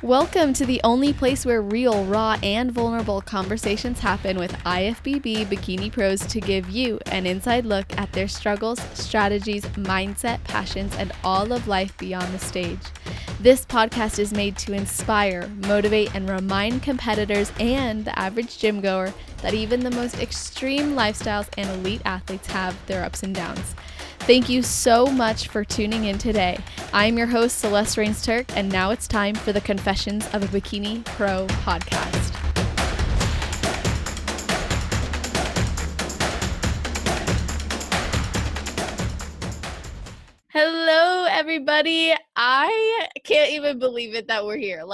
Welcome to the only place where real, raw, and vulnerable conversations happen with IFBB bikini pros to give you an inside look at their struggles, strategies, mindset, passions, and all of life beyond the stage. This podcast is made to inspire, motivate, and remind competitors and the average gym goer that even the most extreme lifestyles and elite athletes have their ups and downs. Thank you so much for tuning in today. I'm your host, Celeste Rains-Turk, and now it's time for the Confessions of a Bikini Pro podcast. Hello, everybody. I can't even believe it that we're here.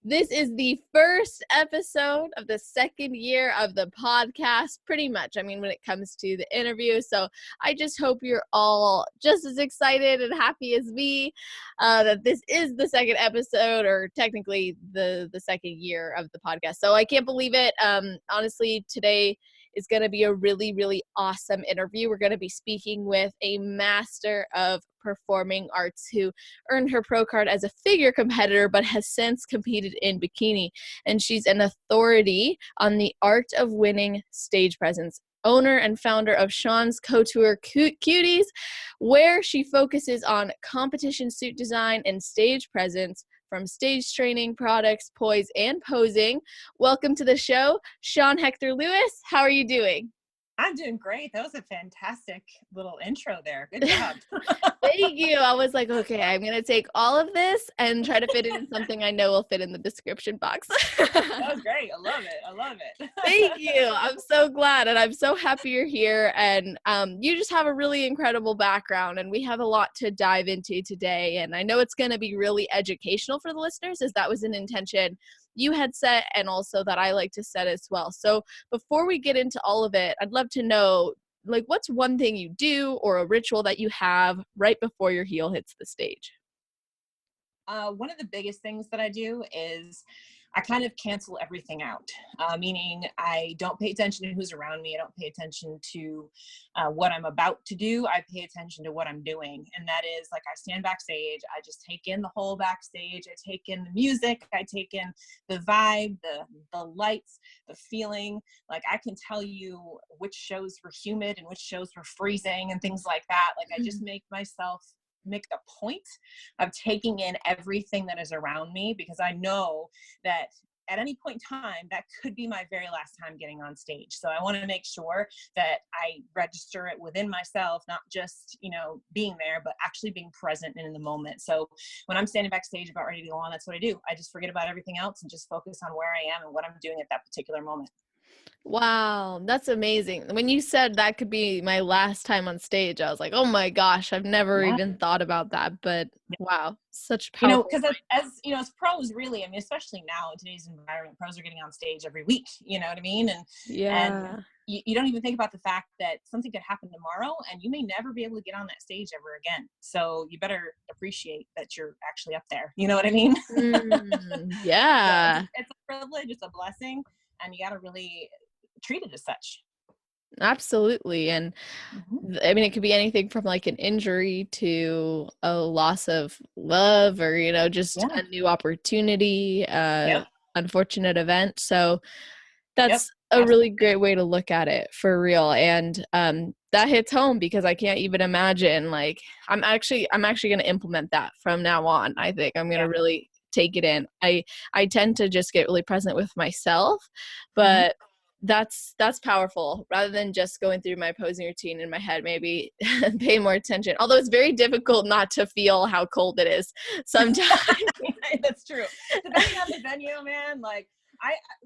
This is the first episode of the second year of the podcast, pretty much. I mean, when it comes to the interview. So I just hope you're all just as excited and happy as me that this is the second episode, or technically the second year of the podcast. So I can't believe it. Honestly, today is going to be a really, really awesome interview. We're going to be speaking with a master of performing arts who earned her pro card as a figure competitor, but has since competed in bikini. And she's an authority on the art of winning stage presence. Owner and founder of Shawn's Couture Cuties, where she focuses on competition suit design and stage presence, from stage training, products, poise, and posing. Welcome to the show, Shawn Hektor-Lewis. How are you doing? I'm doing great. That was a fantastic little intro there. Good job. Thank you. I was like, okay, I'm going to take all of this and try to fit it in something I know will fit in the description box. That was great. I love it. I love it. Thank you. I'm so glad, and I'm so happy you're here. And you just have a really incredible background, and we have a lot to dive into today. And I know it's going to be really educational for the listeners, as that was an intention you had set, and also that I like to set as well. So before we get into all of it, I'd love to know, what's one thing you do or a ritual that you have right before your heel hits the stage? One of the biggest things that I do is I kind of cancel everything out, meaning I don't pay attention to who's around me. I don't pay attention to what I'm about to do. I pay attention to what I'm doing. And that is, I stand backstage. I just take in the whole backstage. I take in the music. I take in the vibe, the lights, the feeling. I can tell you which shows were humid and which shows were freezing and things like that. I just make a point of taking in everything that is around me, because I know that at any point in time, that could be my very last time getting on stage. So I want to make sure that I register it within myself, not just, being there, but actually being present and in the moment. So when I'm standing backstage about ready to go on, that's what I do. I just forget about everything else and just focus on where I am and what I'm doing at that particular moment. Wow, that's amazing. When you said that could be my last time on stage, I was like, oh my gosh, I've never even thought about that. But wow, such powerful. Because as pros, really, especially now in today's environment, pros are getting on stage every week. You know what I mean? And you don't even think about the fact that something could happen tomorrow, and you may never be able to get on that stage ever again. So you better appreciate that you're actually up there. You know what I mean? Yeah. So it's a privilege. It's a blessing, and you got to really treat it as such. Absolutely. And it could be anything from an injury to a loss of love, or, just a new opportunity, unfortunate event. So that's a really great way to look at it, for real. And that hits home, because I can't even imagine, I'm actually going to implement that from now on. I think I'm going to really take it in. I tend to just get really present with myself, but that's powerful, rather than just going through my posing routine in my head. Maybe pay more attention, although it's very difficult not to feel how cold it is sometimes. That's true, depending on the venue, man.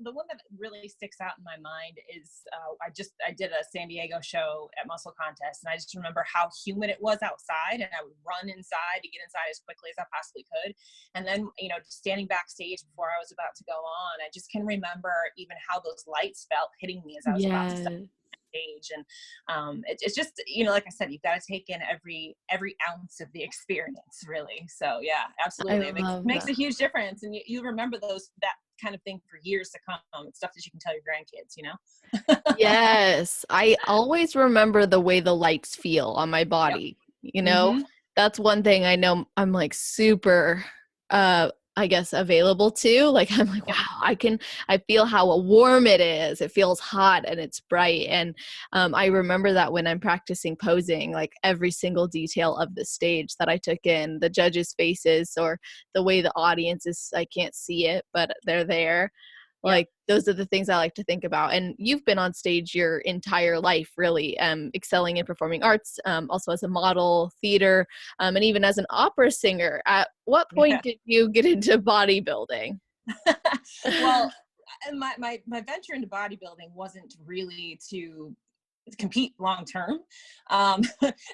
The one that really sticks out in my mind is I did a San Diego show at Muscle Contest, and I just remember how humid it was outside, and I would run inside to get inside as quickly as I possibly could. And then, just standing backstage before I was about to go on, I just can remember even how those lights felt hitting me as I was about to step stage. And it's just, like I said, you've got to take in every ounce of the experience, really. So yeah, absolutely. It makes a huge difference, and you remember that kind of thing for years to come. It's stuff that you can tell your grandkids, Yes, I always remember the way the lights feel on my body. That's one thing I know. I'm super I guess, available to. Like, I'm like, wow, I feel how warm it is. It feels hot and it's bright. And I remember that when I'm practicing posing, like every single detail of the stage that I took in, the judges' faces or the way the audience is, I can't see it, but they're there. Yep. Like, those are the things I like to think about. And you've been on stage your entire life, really, excelling in performing arts, also as a model, theater, and even as an opera singer. At what Yeah. point did you get into bodybuilding? Well, and my venture into bodybuilding wasn't really to compete long term. To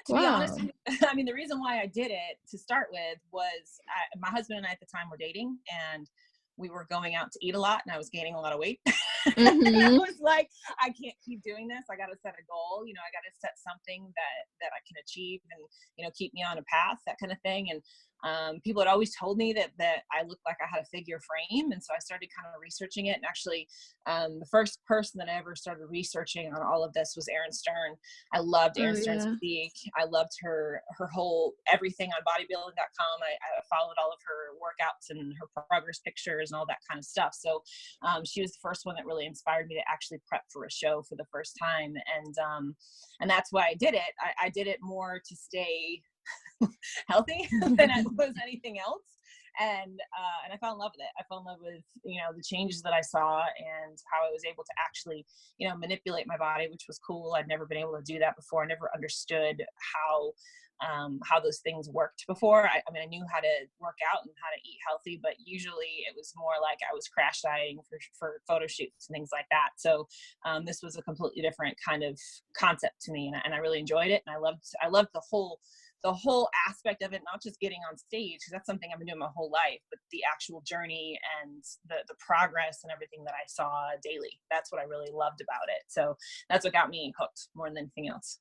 be honest, Wow. I mean, the reason why I did it to start with was my husband and I at the time were dating, and we were going out to eat a lot, and I was gaining a lot of weight. And I Mm-hmm. was like, I can't keep doing this. I got to set a goal. You know, I got to set something that I can achieve, and keep me on a path, that kind of thing. And people had always told me that I looked like I had a figure frame, and so I started kind of researching it. And actually, the first person that I ever started researching on all of this was Erin Stern. I loved Oh, Erin Stern's yeah. physique. I loved her whole everything on bodybuilding.com. I followed all of her workouts and her progress pictures and all that kind of stuff. So she was the first one that really inspired me to actually prep for a show for the first time. And that's why I did it. I did it more to stay healthy than it was anything else. And I fell in love with it. I fell in love with the changes that I saw and how I was able to actually manipulate my body, which was cool. I'd never been able to do that before. I never understood how those things worked before. I mean, I knew how to work out and how to eat healthy, but usually it was more like I was crash dieting for photo shoots and things like that. So this was a completely different kind of concept to me, and I really enjoyed it. And I loved the whole aspect of it, not just getting on stage, because that's something I've been doing my whole life, but the actual journey and the progress and everything that I saw daily. That's what I really loved about it. So that's what got me hooked more than anything else.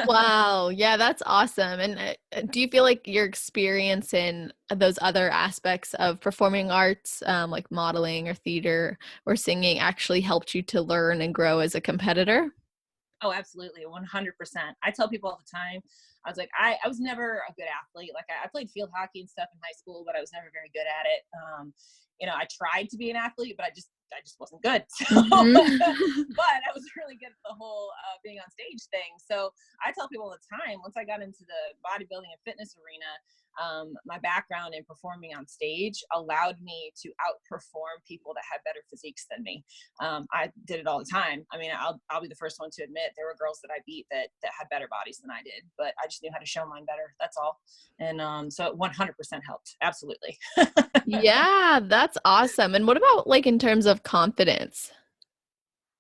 Wow. Yeah, that's awesome. And do you feel like your experience in those other aspects of performing arts, like modeling or theater or singing, actually helped you to learn and grow as a competitor? Oh, absolutely. 100%. I tell people all the time, I was like, I was never a good athlete. Like I played field hockey and stuff in high school, but I was never very good at it. I tried to be an athlete, but I just wasn't good. So, Mhm. but I was really good at the whole being on stage thing. So I tell people all the time, once I got into the bodybuilding and fitness arena, my background in performing on stage allowed me to outperform people that had better physiques than me. I did it all the time. I mean, I'll be the first one to admit there were girls that I beat that had better bodies than I did, but I just knew how to show mine better. That's all. And so it 100% helped. Absolutely. Yeah, that's awesome. And what about like in terms of confidence?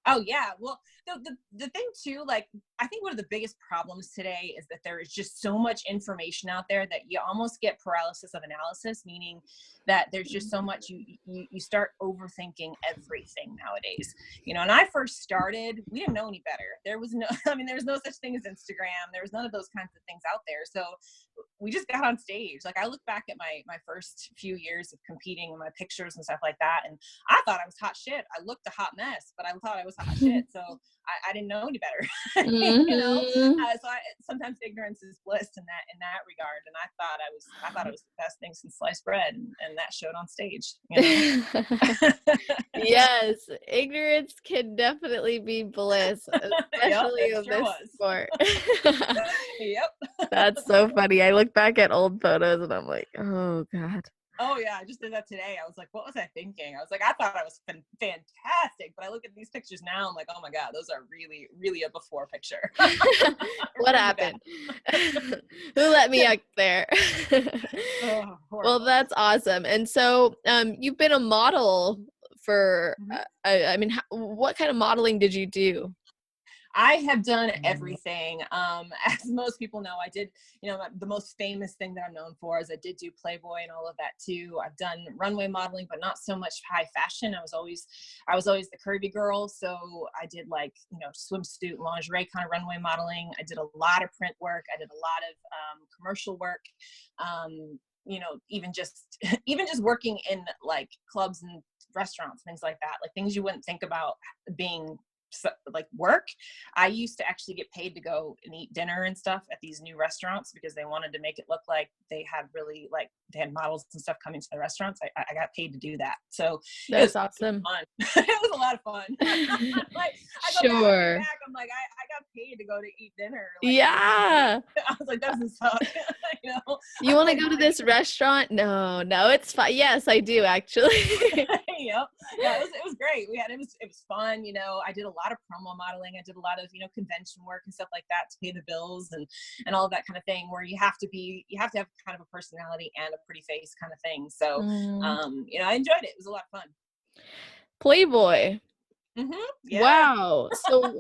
Oh yeah. Well, the thing too, like I think one of the biggest problems today is that there is just so much information out there that you almost get paralysis of analysis, meaning that there's just so much you start overthinking everything nowadays. And I first started, we didn't know any better. There was no, I mean, there was no such thing as Instagram. There was none of those kinds of things out there. So we just got on stage. Like I look back at my first few years of competing and my pictures and stuff like that, and I thought I was hot shit. I looked a hot mess, but I thought I was hot shit. So I didn't know any better. Hmm. Sometimes ignorance is bliss in that regard. And I thought I was the best thing since sliced bread, and that showed on stage. Yes, ignorance can definitely be bliss, Yep, especially it in sure this was. sport. Yep. That's so funny. I look back at old photos and I'm like, oh God. Oh yeah, I just did that today. I was like, what was I thinking? I was like, I thought I was fantastic, but I look at these pictures now. I'm like, oh my God, those are really, really a before picture. What Really bad. happened? Who let me up there? Oh, Well, horrible. that's awesome. And so, you've been a model for, Mhm. I mean, what kind of modeling did you do? I have done everything. As most people know, I did, the most famous thing that I'm known for is I did do Playboy and all of that too. I've done runway modeling, but not so much high fashion. I was always the curvy girl. So I did like, swimsuit, lingerie kind of runway modeling. I did a lot of print work. I did a lot of commercial work. Even just, even just working in like clubs and restaurants, things like that, like things you wouldn't think about being like work. I used to actually get paid to go and eat dinner and stuff at these new restaurants because they wanted to make it look like they had really like they had models and stuff coming to the restaurants. I got paid to do that. So That's awesome. fun. It was a lot of fun. Like I go back, I'm like, I got paid to go to eat dinner. Like, yeah. I was like, that doesn't suck. You know, you want to go to this restaurant? No, it's fine. Yes, I do actually. Yep. Yeah, it was great. It was fun. You know, I did a lot of promo modeling. I did a lot of, you know, convention work and stuff like that to pay the bills and all of that kind of thing, where you have to have kind of a personality and a pretty face kind of thing. So, you know, I enjoyed it. It was a lot of fun. Playboy. Yeah. Wow. So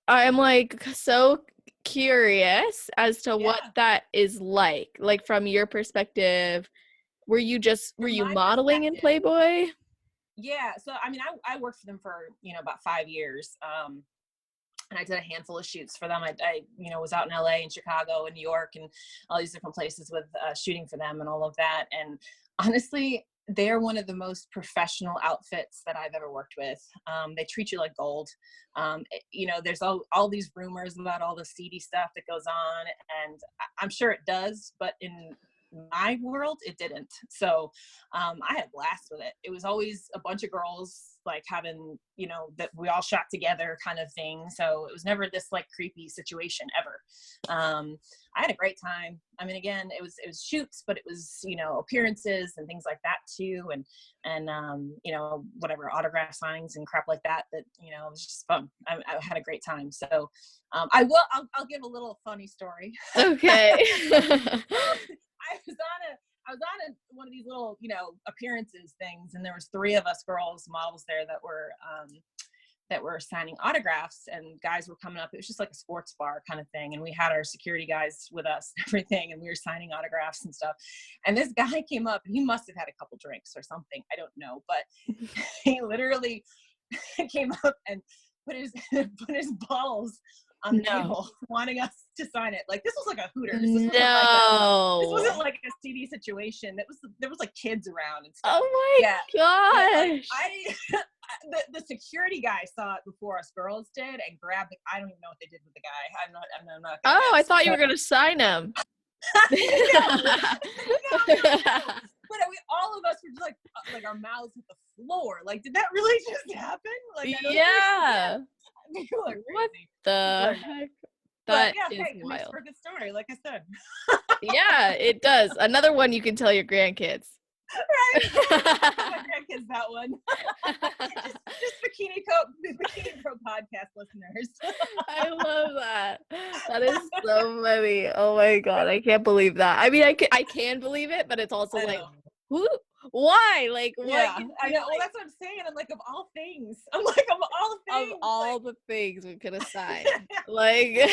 I'm like so curious as to what that is like from your perspective. Were you modeling in Playboy? Yeah. So, I mean, I worked for them for, you know, about 5 years. And I did a handful of shoots for them. I you know, was out in LA and Chicago and New York and all these different places with shooting for them and all of that. And honestly, they're one of the most professional outfits that I've ever worked with. They treat you like gold. You know, there's all these rumors about all the seedy stuff that goes on, and I'm sure it does, but in my world, it didn't. So I had a blast with it. It was always a bunch of girls like having, you know, that we all shot together kind of thing. So it was never this like creepy situation ever. I had a great time. I mean, again, it was shoots, but it was, you know, appearances and things like that too. And you know, whatever, autograph signings and crap like that, you know, it was just fun. I had a great time. So I'll give a little funny story. Okay. I was on one of these little, you know, appearances things, and there was 3 of us girls models there that were signing autographs, and guys were coming up. It was just like a sports bar kind of thing, and we had our security guys with us and everything, and we were signing autographs and stuff. And this guy came up, and he must have had a couple drinks or something, I don't know, but he literally came up and put his balls on the table, wanting us to sign it. Like, this was like a Hooters. This wasn't like a CD situation. There was like kids around and stuff. Oh my gosh! The security guy saw it before us girls did and grabbed it. I don't even know what they did with the guy. I'm not. I thought you were gonna sign him. No. But all of us were just like our mouths hit the floor. Like, did that really just happen? Like, yeah. What the heck? That is wild. Makes for a good story, like I said. Yeah, it does. Another one you can tell your grandkids. Right? My grandkids, that one. just Bikini Pro podcast listeners. I love that. That is so funny. Oh my god, I can't believe that. I mean, I can believe it, but it's also like, who? Why? Like, what? Yeah, I know. Well, that's what I'm saying. I'm like, of all things. I'm like, of all things. Of all the things we could have signed. Like,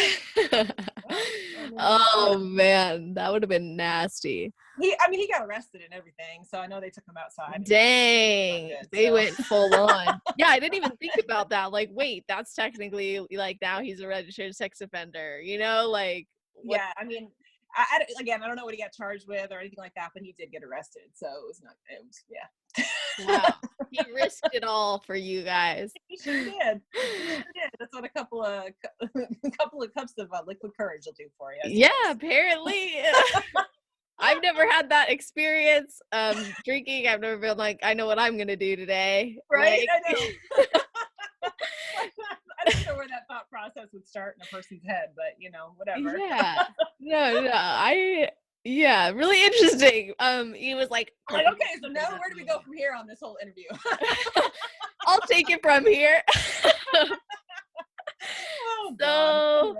oh man, that would have been nasty. He got arrested and everything, so I know they took him outside. Dang, they went full on. Yeah, I didn't even think about that. Like, wait, that's technically like now he's a registered sex offender. You know, like. What? Yeah, I mean. I don't know what he got charged with or anything like that, but he did get arrested. So yeah. Wow. He risked it all for you guys. He sure did. That's what a couple of cups of liquid courage will do for you. Yeah, apparently. I've never had that experience drinking. I've never been like, I know what I'm going to do today. Right? Like, I know. I don't know where that thought process would start in a person's head, but you know, whatever. Yeah. No. Yeah, really interesting. He was like, okay, so now where do we go from here on this whole interview? I'll take it from here. So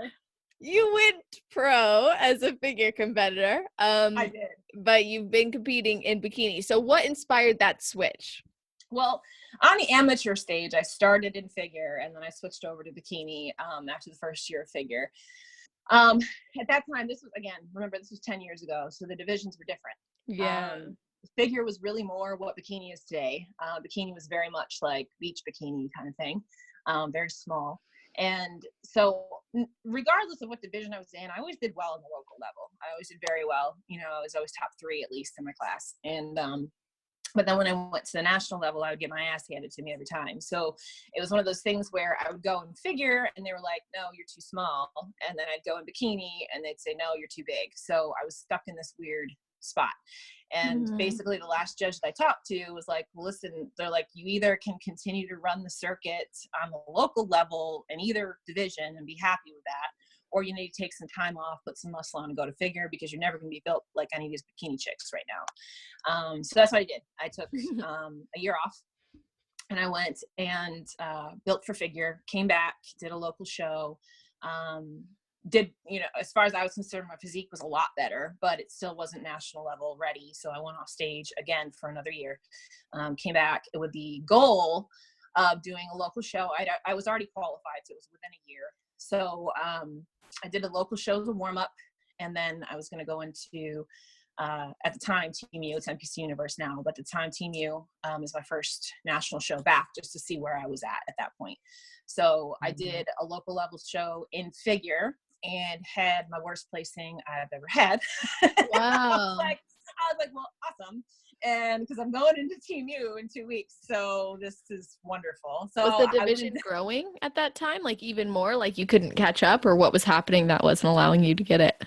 you went pro as a figure competitor. I did. But you've been competing in bikini. So what inspired that switch? Well, on the amateur stage, I started in figure, and then I switched over to bikini after the first year of figure. At that time, this was 10 years ago, so the divisions were different. Yeah. Figure was really more what bikini is today. Bikini was very much like beach bikini kind of thing, very small. And so regardless of what division I was in, I always did well in the local level. I always did very well. You know, I was always top 3 at least in my class. And but then when I went to the national level, I would get my ass handed to me every time. So it was one of those things where I would go in figure and they were like, no, you're too small. And then I'd go in bikini and they'd say, no, you're too big. So I was stuck in this weird spot. And basically the last judge that I talked to was like, listen, they're like, you either can continue to run the circuit on the local level in either division and be happy with that, or you need to take some time off, put some muscle on and go to figure, because you're never going to be built like any of these bikini chicks right now. So that's what I did. I took a year off, and I went and built for figure, came back, did a local show, did, you know, as far as I was concerned, my physique was a lot better, but it still wasn't national level ready. So I went off stage again for another year, came back with the goal of doing a local show. I was already qualified, so it was within a year. So I did a local show as a warm up, and then I was going to go into, at the time, Team U. It's NPC Universe now, but at the time, Team U is my first national show back, just to see where I was at that point. So I did a local level show in figure and had my worst placing I've ever had. Wow. I was like, well, awesome. And because I'm going into Team U in 2 weeks, so this is wonderful. So was the division growing at that time, like even more, like you couldn't catch up, or what was happening that wasn't allowing you to get it?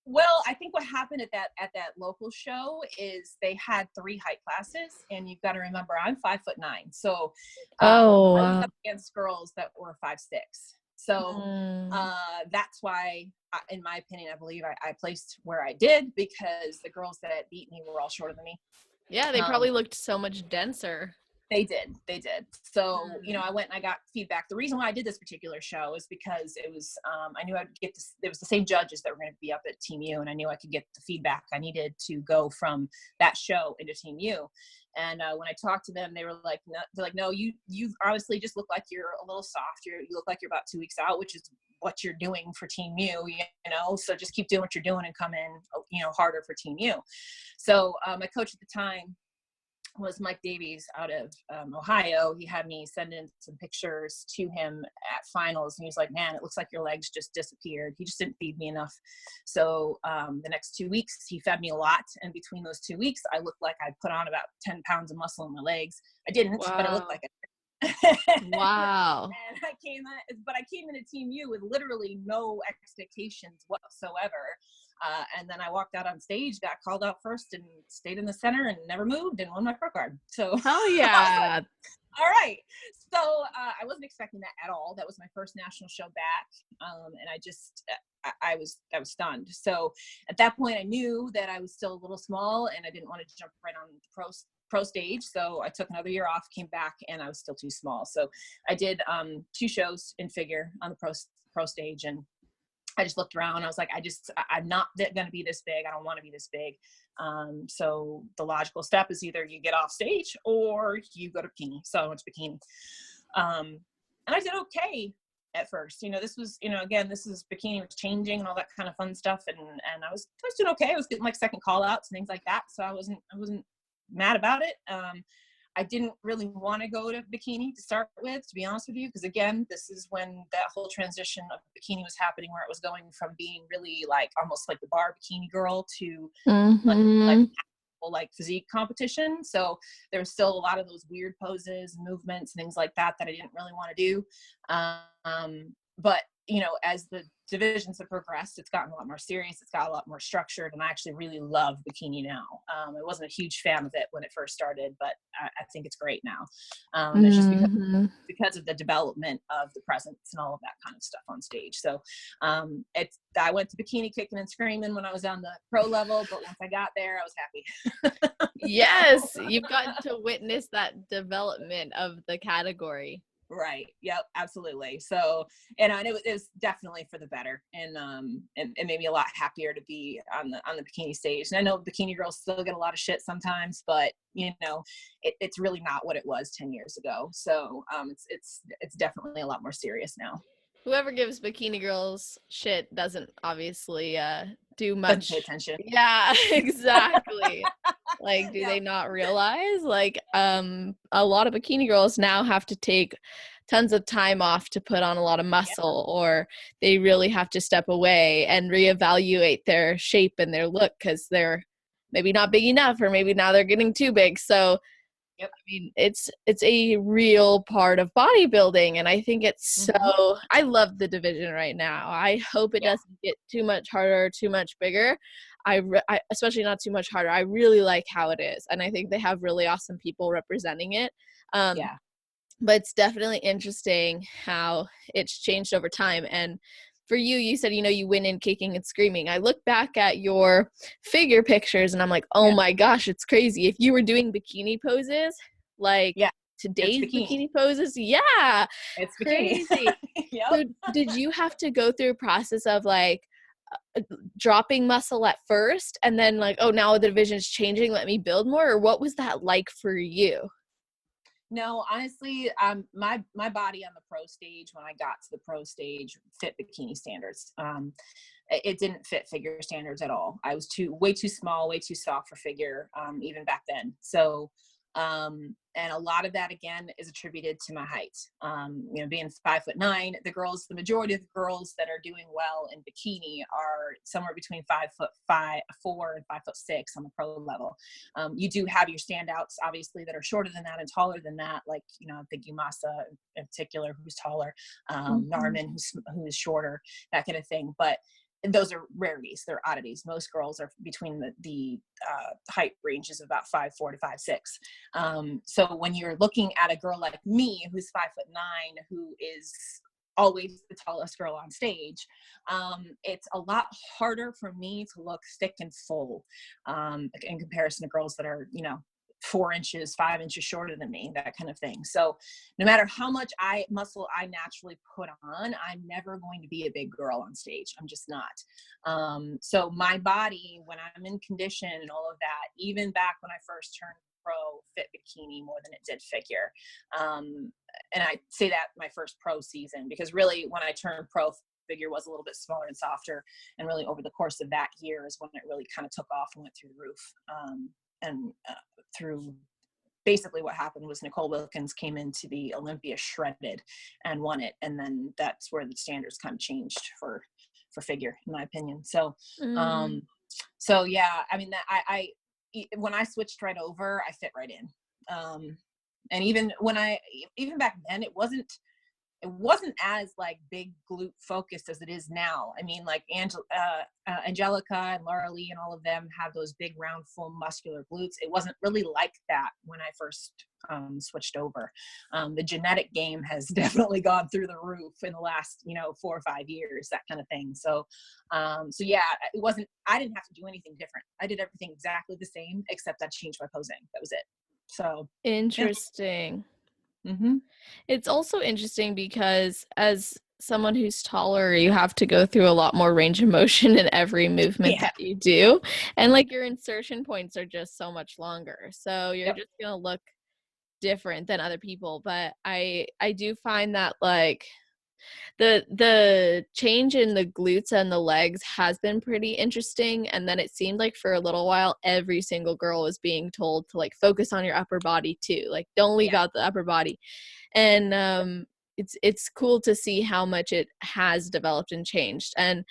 Well, I think what happened at that local show is they had 3 height classes, and you've got to remember I'm 5'9", so I was up against girls that were 5'6". So that's why, in my opinion, I believe I placed where I did, because the girls that beat me were all shorter than me. Yeah, they probably looked so much denser. They did. So, you know, I went and I got feedback. The reason why I did this particular show is because it was, I knew I'd get this, it was the same judges that were going to be up at Team U, and I knew I could get the feedback I needed to go from that show into Team U. And when I talked to them, they were like, no, they're like, no, you honestly just look like you're a little soft. You look like you're about 2 weeks out, which is what you're doing for Team U, you know, so just keep doing what you're doing and come in, you know, harder for Team U. So my coach at the time was Mike Davies out of Ohio. He had me send in some pictures to him at finals, and he was like, man, it looks like your legs just disappeared. He just didn't feed me enough. So the next 2 weeks, he fed me a lot. And between those 2 weeks, I looked like I put on about 10 pounds of muscle in my legs. I didn't, but it looked like it. Wow. And I came into Team U with literally no expectations whatsoever. And then I walked out on stage, got called out first, and stayed in the center and never moved, and won my pro card. So hell yeah. Like, all right. So I wasn't expecting that at all. That was my first national show back. And I was stunned. So at that point I knew that I was still a little small, and I didn't want to jump right on the pro stage. So I took another year off, came back, and I was still too small. So I did 2 shows in figure on the pro stage, and I just looked around. I was like, I'm not going to be this big. I don't want to be this big. So the logical step is either you get off stage or you go to bikini. So I went to bikini. And I did okay at first. You know, this was, you know, again, this is bikini was changing and all that kind of fun stuff. And I was doing okay. I was getting like second call outs and things like that. So I wasn't mad about it. I didn't really want to go to bikini to start with, to be honest with you, because again, this is when that whole transition of bikini was happening, where it was going from being really like almost like the bar bikini girl to like physique competition. So there was still a lot of those weird poses and movements and things like that I didn't really want to do. But you know, as the divisions have progressed, it's gotten a lot more serious. It's got a lot more structured, and I actually really love bikini now. I wasn't a huge fan of it when it first started, but I think it's great now. It's just because of the development of the presence and all of that kind of stuff on stage. So I went to bikini kicking and screaming when I was on the pro level, but once I got there, I was happy. Yes, you've gotten to witness that development of the category. Right. Yep. Absolutely. So, and it was definitely for the better, and it made me a lot happier to be on the bikini stage. And I know bikini girls still get a lot of shit sometimes, but you know, it's really not what it was 10 years ago. So, it's definitely a lot more serious now. Whoever gives bikini girls shit doesn't obviously do much. Doesn't pay attention. Yeah, exactly. Like, do they not realize, like, a lot of bikini girls now have to take tons of time off to put on a lot of muscle, or they really have to step away and reevaluate their shape and their look because they're maybe not big enough, or maybe now they're getting too big. So, I mean, it's a real part of bodybuilding, and I think it's so, I love the division right now. I hope it doesn't get too much harder, too much bigger. I especially not too much harder. I really like how it is, and I think they have really awesome people representing it. Yeah. But it's definitely interesting how it's changed over time. And for you, you said, you went in kicking and screaming. I look back at your figure pictures and I'm like, oh Yeah. my gosh, it's crazy. If you were doing bikini poses, like Yeah. It's today's bikini. bikini poses, yeah, It's bikini. crazy. Yep. So did you have to go through a process of like dropping muscle at first and then like, oh, now the division's changing, let me build more? Or what was that like for you? No, honestly, my body on the pro stage, when I got to the pro stage, fit bikini standards. It didn't fit figure standards at all. I was way too small, way too soft for figure, even back then. So, and a lot of that again is attributed to my height. Being 5'9", the majority of the girls that are doing well in bikini are somewhere between 5'4" and 5'6" on the pro level. You do have your standouts, obviously, that are shorter than that and taller than that, like I think Umasa in particular, who's taller, Narman, who is shorter, that kind of thing. But those are rarities. They're oddities. Most girls are between the height ranges of about 5'4" to 5'6". So when you're looking at a girl like me, who's 5'9", who is always the tallest girl on stage, it's a lot harder for me to look thick and full in comparison to girls that are 4 inches, 5 inches shorter than me, that kind of thing. So no matter how much muscle I naturally put on, I'm never going to be a big girl on stage. I'm just not. So my body, when I'm in condition and all of that, even back when I first turned pro, fit bikini more than it did figure. And I say that my first pro season, because really when I turned pro, figure was a little bit smaller and softer. And really over the course of that year is when it really kind of took off and went through the roof. And through basically what happened was Nicole Wilkins came into the Olympia shredded and won it. And then that's where the standards kind of changed for figure, in my opinion. So, yeah, I mean, I when I switched right over, I fit right in. And even back then, it wasn't as like big glute focused as it is now. I mean, like Angelica and Laura Lee and all of them have those big round full muscular glutes. It wasn't really like that when I first switched over. The genetic game has definitely gone through the roof in the last 4 or 5 years, that kind of thing. So yeah, I didn't have to do anything different. I did everything exactly the same, except I changed my posing. That was it. So Interesting. yeah. Mm-hmm. It's also interesting because as someone who's taller, you have to go through a lot more range of motion in every movement that you do. And like your insertion points are just so much longer. So you're just going to look different than other people. But I do find that like the change in the glutes and the legs has been pretty interesting. And then it seemed like for a little while, every single girl was being told to like focus on your upper body too. Like don't leave out the upper body. And it's cool to see how much it has developed and changed. And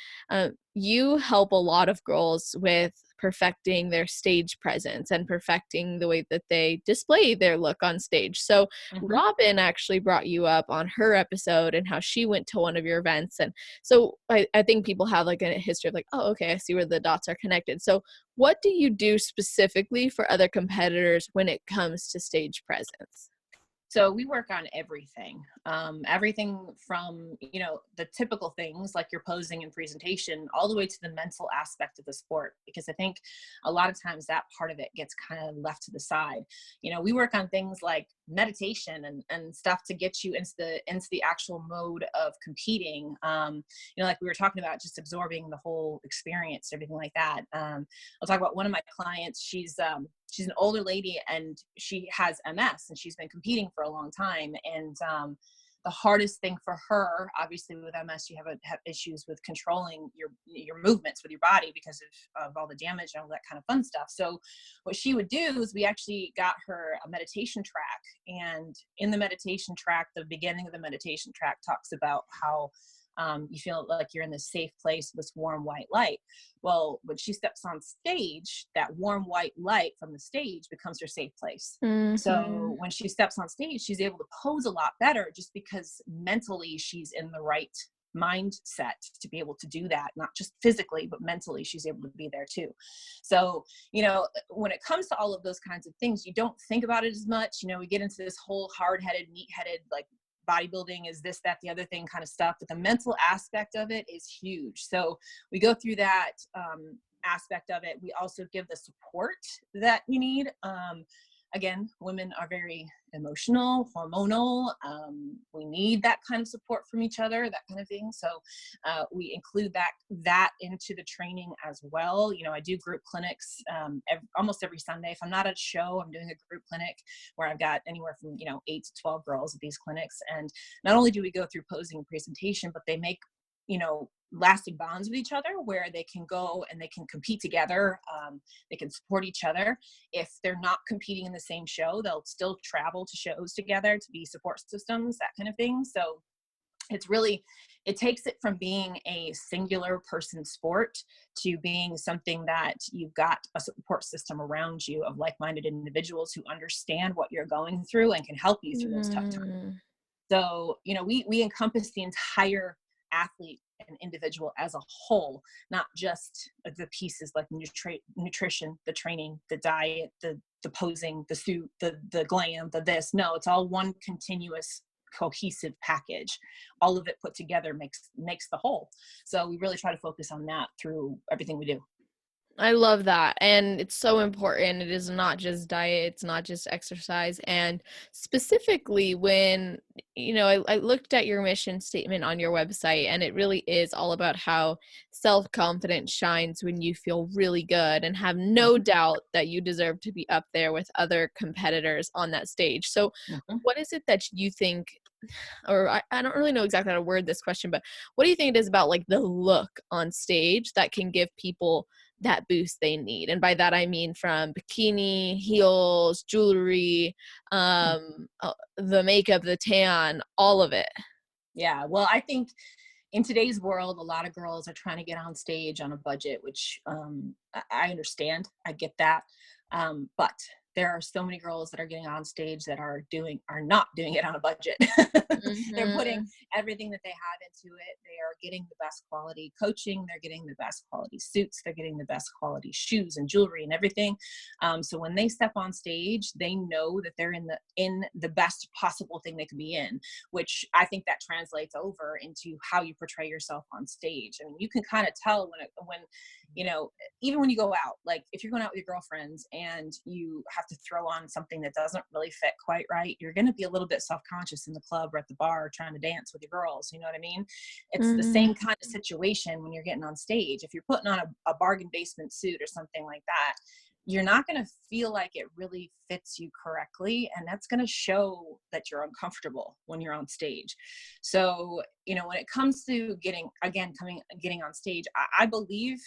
you help a lot of girls with perfecting their stage presence and perfecting the way that they display their look on stage. So Robin actually brought you up on her episode and how she went to one of your events. And so I think people have like a history of like, oh, okay, I see where the dots are connected. So what do you do specifically for other competitors when it comes to stage presence? So we work on everything from, the typical things like your posing and presentation, all the way to the mental aspect of the sport, because I think a lot of times that part of it gets kind of left to the side. We work on things like meditation and stuff to get you into the actual mode of competing. Like we were talking about, just absorbing the whole experience, everything like that. I'll talk about one of my clients. She's an older lady and she has MS and she's been competing for a long time. And the hardest thing for her, obviously with MS, you have issues with controlling your movements with your body because of all the damage and all that kind of fun stuff. So what she would do is we actually got her a meditation track. And in the meditation track, the beginning of the meditation track talks about how you feel like you're in this safe place, this warm white light. Well, when she steps on stage, that warm white light from the stage becomes her safe place. So when she steps on stage, she's able to pose a lot better just because mentally she's in the right mindset to be able to do that, not just physically, but mentally, she's able to be there too. So, when it comes to all of those kinds of things, you don't think about it as much. We get into this whole hard-headed, meat-headed, like bodybuilding is this, that, the other thing kind of stuff, but the mental aspect of it is huge. So we go through that aspect of it. We also give the support that you need. Again, women are very emotional, hormonal. We need that kind of support from each other, that kind of thing. So we include that into the training as well. I do group clinics almost every Sunday. If I'm not at a show, I'm doing a group clinic where I've got anywhere from 8 to 12 girls at these clinics. And not only do we go through posing and presentation, but they make lasting bonds with each other where they can go and they can compete together. They can support each other. If they're not competing in the same show, they'll still travel to shows together to be support systems, that kind of thing. So it takes it from being a singular person sport to being something that you've got a support system around you of like-minded individuals who understand what you're going through and can help you through those tough times. So, we encompass the entire athlete and individual as a whole, not just the pieces like nutrition, the training, the diet, the posing, the suit, the glam, the this. No, it's all one continuous cohesive package. All of it put together makes the whole. So we really try to focus on that through everything we do. I love that. And it's so important. It is not just diet, it's not just exercise. And specifically when, I looked at your mission statement on your website, and it really is all about how self-confidence shines when you feel really good and have no doubt that you deserve to be up there with other competitors on that stage. So what is it that you think, or I don't really know exactly how to word this question, but what do you think it is about like the look on stage that can give people that boost they need? And by that I mean from bikini, heels, jewelry, the makeup, the tan, all of it. Yeah, well, I think in today's world, a lot of girls are trying to get on stage on a budget, which I understand. I get that. But there are so many girls that are getting on stage that are not doing it on a budget. They're putting everything that they have into it. They are getting the best quality coaching. They're getting the best quality suits. They're getting the best quality shoes and jewelry and everything. So when they step on stage, they know that they're in the best possible thing they could be in, which I think that translates over into how you portray yourself on stage. I mean, you can kind of tell when even when you go out, like if you're going out with your girlfriends and you have to throw on something that doesn't really fit quite right, you're going to be a little bit self-conscious in the club or at the bar trying to dance with your girls. You know what I mean? It's the same kind of situation when you're getting on stage. If you're putting on a bargain basement suit or something like that, you're not going to feel like it really fits you correctly. And that's going to show that you're uncomfortable when you're on stage. So, when it comes to getting on stage, I believe,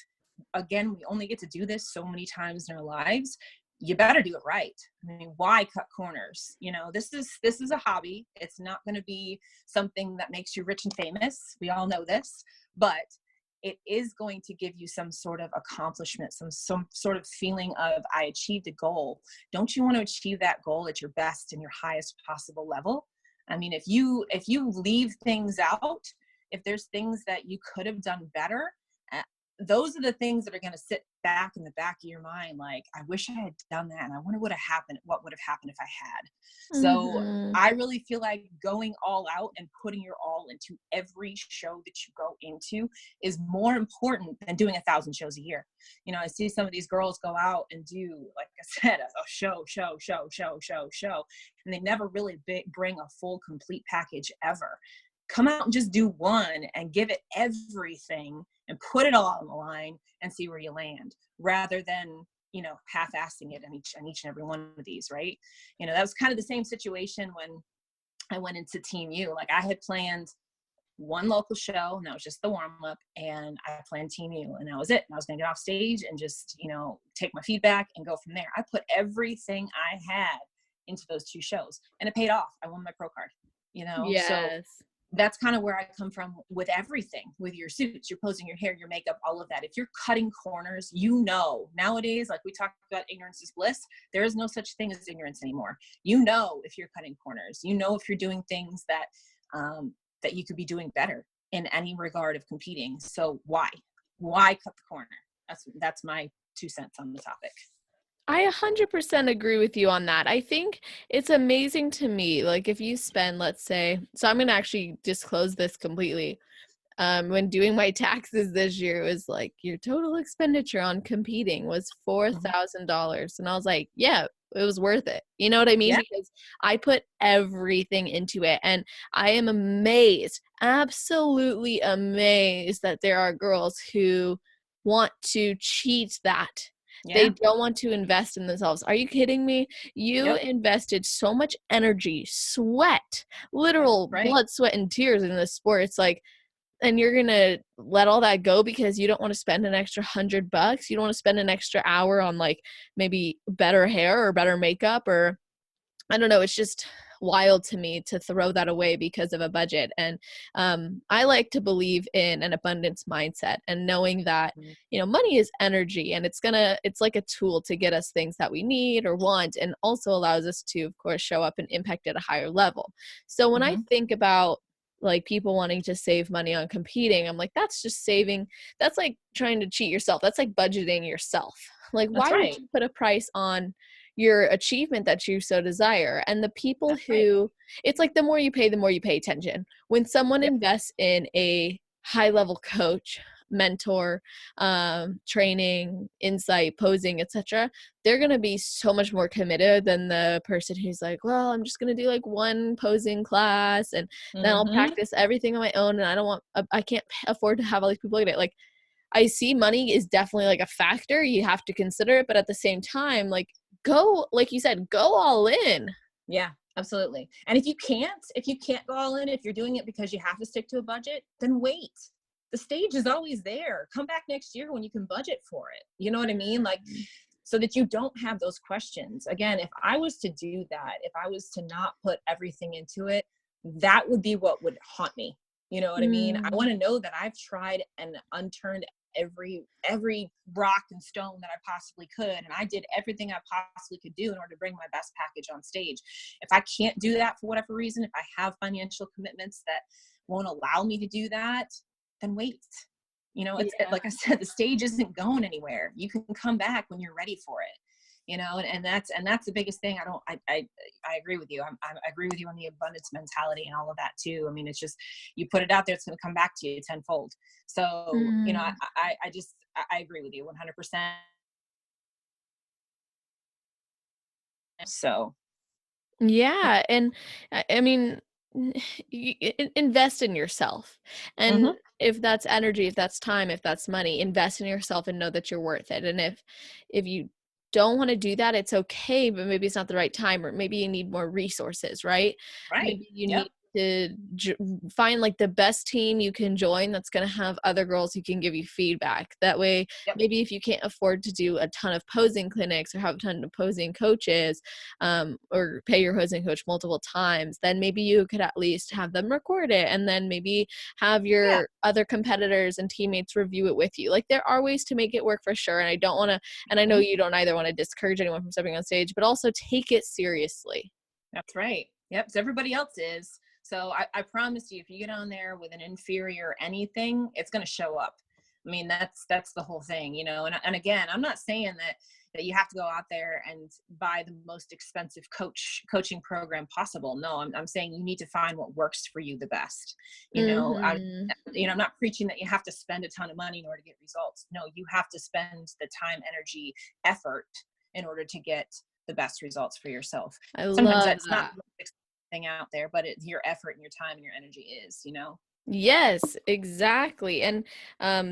again, we only get to do this so many times in our lives. You better do it right. I mean, why cut corners? This is a hobby. It's not going to be something that makes you rich and famous. We all know this, but it is going to give you some sort of accomplishment, some sort of feeling of, I achieved a goal. Don't you want to achieve that goal at your best and your highest possible level? I mean, if you leave things out, if there's things that you could have done better, those are the things that are going to sit back in the back of your mind. Like, I wish I had done that. And I wonder what would have happened if I had. So I really feel like going all out and putting your all into every show that you go into is more important than doing 1,000 shows a year. I see some of these girls go out and do, like I said, a show. And they never really bring a full, complete package ever. Come out and just do one and give it everything and put it all on the line and see where you land, rather than, half-assing it in each and every one of these, right? That was kind of the same situation when I went into Team U. Like, I had planned one local show, and that was just the warm-up, and I planned Team U, and that was it. And I was going to get off stage and just, take my feedback and go from there. I put everything I had into those 2 shows, and it paid off. I won my pro card, Yes. So that's kind of where I come from with everything, with your suits, your posing, your hair, your makeup, all of that. If you're cutting corners, nowadays, like we talked about, ignorance is bliss. There is no such thing as ignorance anymore. If you're cutting corners, if you're doing things that, that you could be doing better. in any regard of competing. So why cut the corner? That's my 2 cents on the topic. I 100% agree with you on that. I think it's amazing to me, like if you spend, let's say, so I'm going to actually disclose this completely. When doing my taxes this year, it was like your total expenditure on competing was Mhm. $4,000. And I was like, yeah, it was worth it. You know what I mean? Yeah. Because I put everything into it. And I am amazed, absolutely amazed that there are girls who want to cheat that. They Yeah. don't want to invest in themselves. Are you kidding me? You Yep. invested so much energy, sweat, That's literal right. blood, sweat, and tears in this sport. It's like, and you're gonna let all that go because you don't want to spend an extra $100. You don't want to spend an extra hour on like maybe better hair or better makeup, or I don't know. It's just wild to me to throw that away because of a budget. And I like to believe in an abundance mindset and knowing that, Mhm. money is energy, and it's like a tool to get us things that we need or want, and also allows us to, of course, show up and impact at a higher level. So when I Mhm. think about like people wanting to save money on competing, I'm like, that's just saving. That's like trying to cheat yourself. That's like budgeting yourself. Like, That's why would right. you put a price on your achievement that you so desire? And the people That's right. who, it's like the more you pay attention. When someone Yep. invests in a high level coach, mentor, training, insight, posing, etc., they're going to be so much more committed than the person who's like, well, I'm just going to do like one posing class and then I'll Mhm. practice everything on my own, and I can't afford to have all these people look at it. Like, I see money is definitely like a factor. You have to consider it, but at the same time, like, go, like you said, go all in. Yeah, absolutely. And if you can't go all in, if you're doing it because you have to stick to a budget, then wait. The stage is always there. Come back next year when you can budget for it. You know what I mean? Like, so that you don't have those questions. Again, if I was to do that, if I was to not put everything into it, that would be what would haunt me. You know what I mean? I Mm, want to know that I've tried and unturned every rock and stone that I possibly could, and I did everything I possibly could do in order to bring my best package on stage. If I can't do that for whatever reason, if I have financial commitments that won't allow me to do that, then wait. It's yeah. like I said, the stage isn't going anywhere. You can come back when you're ready for it. And that's the biggest thing. I agree with you. I agree with you on the abundance mentality and all of that too. I mean, it's just, you put it out there, it's going to come back to you tenfold. So, Mm. I agree with you 100%. So, Yeah, and I mean, invest in yourself. And mhm, if that's energy, if that's time, if that's money, invest in yourself and know that you're worth it. And if you don't want to do that, it's okay, but maybe it's not the right time, or maybe you need more resources, right? right. Maybe you Yep. need to find like the best team you can join that's going to have other girls who can give you feedback. That way, Yep. maybe if you can't afford to do a ton of posing clinics or have a ton of posing coaches, or pay your hosting coach multiple times, then maybe you could at least have them record it and then maybe have Yeah. your other competitors and teammates review it with you. Like, there are ways to make it work for sure. And I don't want to, and I know Mhm. you don't either want to discourage anyone from stepping on stage, but also take it seriously. That's right. Yep. So everybody else is. So I promise you, if you get on there with an inferior anything, it's going to show up. I mean, that's the whole thing, And again, I'm not saying that you have to go out there and buy the most expensive coaching program possible. No, I'm saying you need to find what works for you the best. You know, I, Mm-hmm. I'm not preaching that you have to spend a ton of money in order to get results. No, you have to spend the time, energy, effort in order to get the best results for yourself. I Sometimes love that's not that. the most expensive thing out there, but it's your effort and your time and your energy is. Yes, exactly. And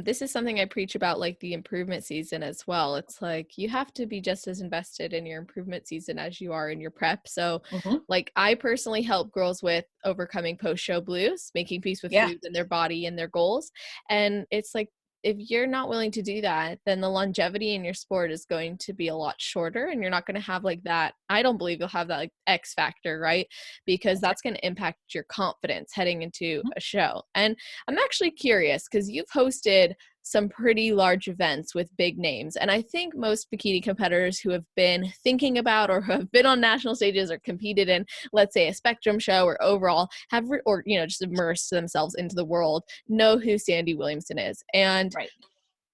this is something I preach about, like the improvement season as well. It's like you have to be just as invested in your improvement season as you are in your prep. So, Hmm. like, I personally help girls with overcoming post-show blues, making peace with Yeah. food and their body and their goals. And it's like, if you're not willing to do that, then the longevity in your sport is going to be a lot shorter, and you're not going to have like that. I don't believe you'll have that like X factor, right? Because That's right. that's going to impact your confidence heading into Mhm. a show. And I'm actually curious because you've hosted some pretty large events with big names. And I think most bikini competitors who have been thinking about or who have been on national stages or competed in, let's say, a spectrum show or overall have, or, you know, just immersed themselves into the world, know who Sandy Williamson is. And Right.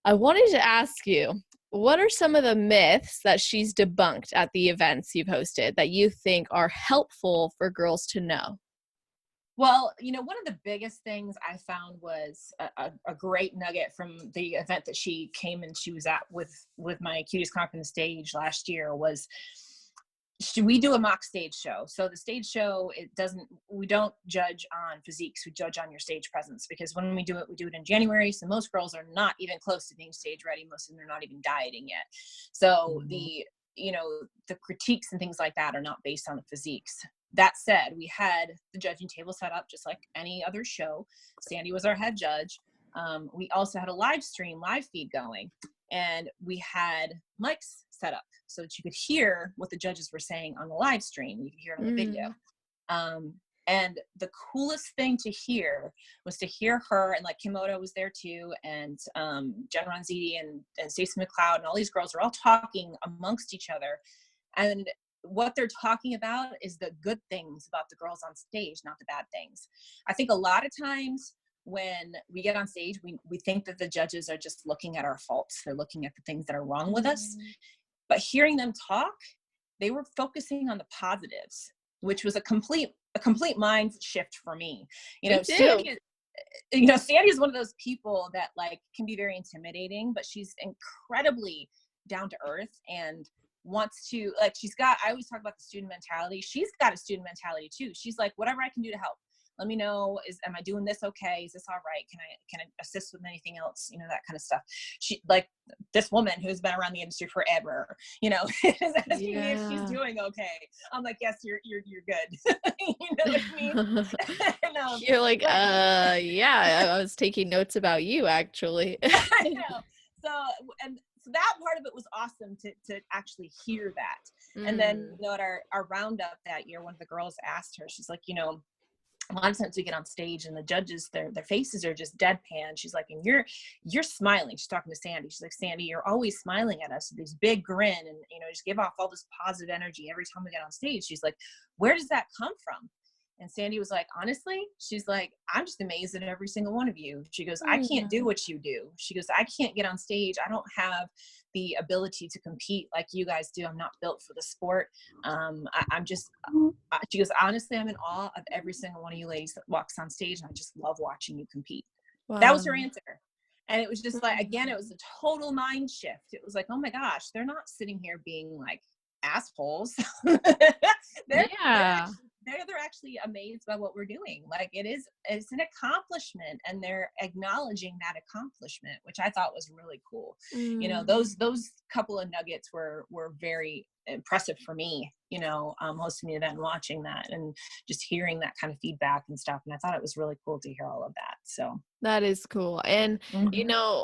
I wanted to ask you, what are some of the myths that she's debunked at the events you've hosted that you think are helpful for girls to know? Well, you know, one of the biggest things I found was a great nugget from the event that she came and she was at with my Cuties Conquering the Stage last year was, we do a mock stage show. So the stage show, we don't judge on physiques, we judge on your stage presence, because when we do it in January. So most girls are not even close to being stage ready. Most of them are not even dieting yet. So the critiques and things like that are not based on the physiques. That said, we had the judging table set up just like any other show. Sandy was our head judge. We also had a live feed going, and we had mics set up so that you could hear what the judges were saying on the live stream. You could hear it on the video. And the coolest thing to hear was to hear her, and like Kimoto was there too, and Jen Ronziti and Stacey McLeod and all these girls are all talking amongst each other. And what they're talking about is the good things about the girls on stage, not the bad things. I think a lot of times when we get on stage, we think that the judges are just looking at our faults. They're looking at the things that are wrong with us. But hearing them talk, they were focusing on the positives, which was a complete mind shift for me. Sandy is one of those people that like can be very intimidating, but she's incredibly down to earth and wants to, like, I always talk about the student mentality. She's got a student mentality too. She's like, whatever I can do to help, let me know. Am I doing this okay? Is this all right? Can I assist with anything else? You know, that kind of stuff. She, like, this woman who's been around the industry forever, is asking me if she's doing okay. I'm like, yes, you're good. You know what I mean? And, you're like, yeah, I was taking notes about you actually. I know. So that part of it was awesome to actually hear that. And then, at our roundup that year, one of the girls asked her, she's like, a lot of times we get on stage and the judges, their faces are just deadpan. She's like, and you're smiling. She's talking to Sandy. She's like, Sandy, you're always smiling at us with this big grin and, just give off all this positive energy every time we get on stage. She's like, where does that come from? And Sandy was like, honestly, she's like, I'm just amazed at every single one of you. She goes, I can't do what you do. She goes, I can't get on stage. I don't have the ability to compete like you guys do. I'm not built for the sport. She goes, honestly, I'm in awe of every single one of you ladies that walks on stage, and I just love watching you compete. Wow. That was her answer. And it was just like, again, it was a total mind shift. It was like, oh my gosh, they're not sitting here being like assholes. They're actually amazed by what we're doing. Like, it's an accomplishment, and they're acknowledging that accomplishment, which I thought was really cool. Those couple of nuggets were very impressive for me, hosting the event and watching that and just hearing that kind of feedback and stuff. And I thought it was really cool to hear all of that. So that is cool. And,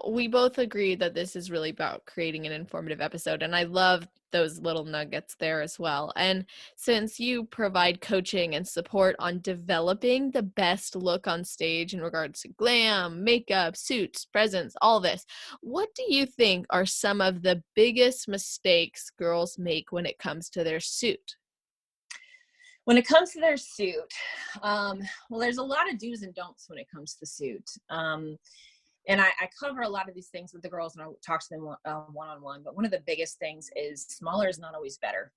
we both agree that this is really about creating an informative episode. And I love those little nuggets there as well. And since you provide coaching and support on developing the best look on stage in regards to glam, makeup, suits, presence, all this, what do you think are some of the biggest mistakes girls make when it comes to their suit? When it comes to their suit, well, there's a lot of do's and don'ts when it comes to suit. And I cover a lot of these things with the girls, and I talk to them one-on-one. But one of the biggest things is smaller is not always better.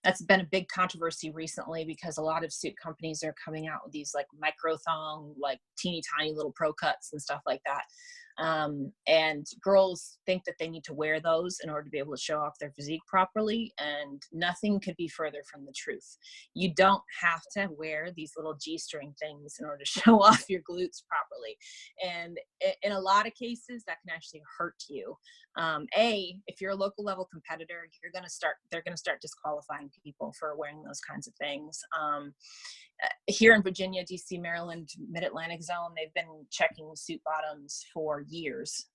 That's been a big controversy recently because a lot of suit companies are coming out with these like micro thong, like teeny tiny little pro cuts and stuff like that. And girls think that they need to wear those in order to be able to show off their physique properly. And nothing could be further from the truth. You don't have to wear these little G-string things in order to show off your glutes properly. And in a lot of cases, that can actually hurt you. If you're a local level competitor, they're going to start disqualifying people for wearing those kinds of things. Here in Virginia, DC, Maryland, Mid-Atlantic zone, they've been checking suit bottoms for years.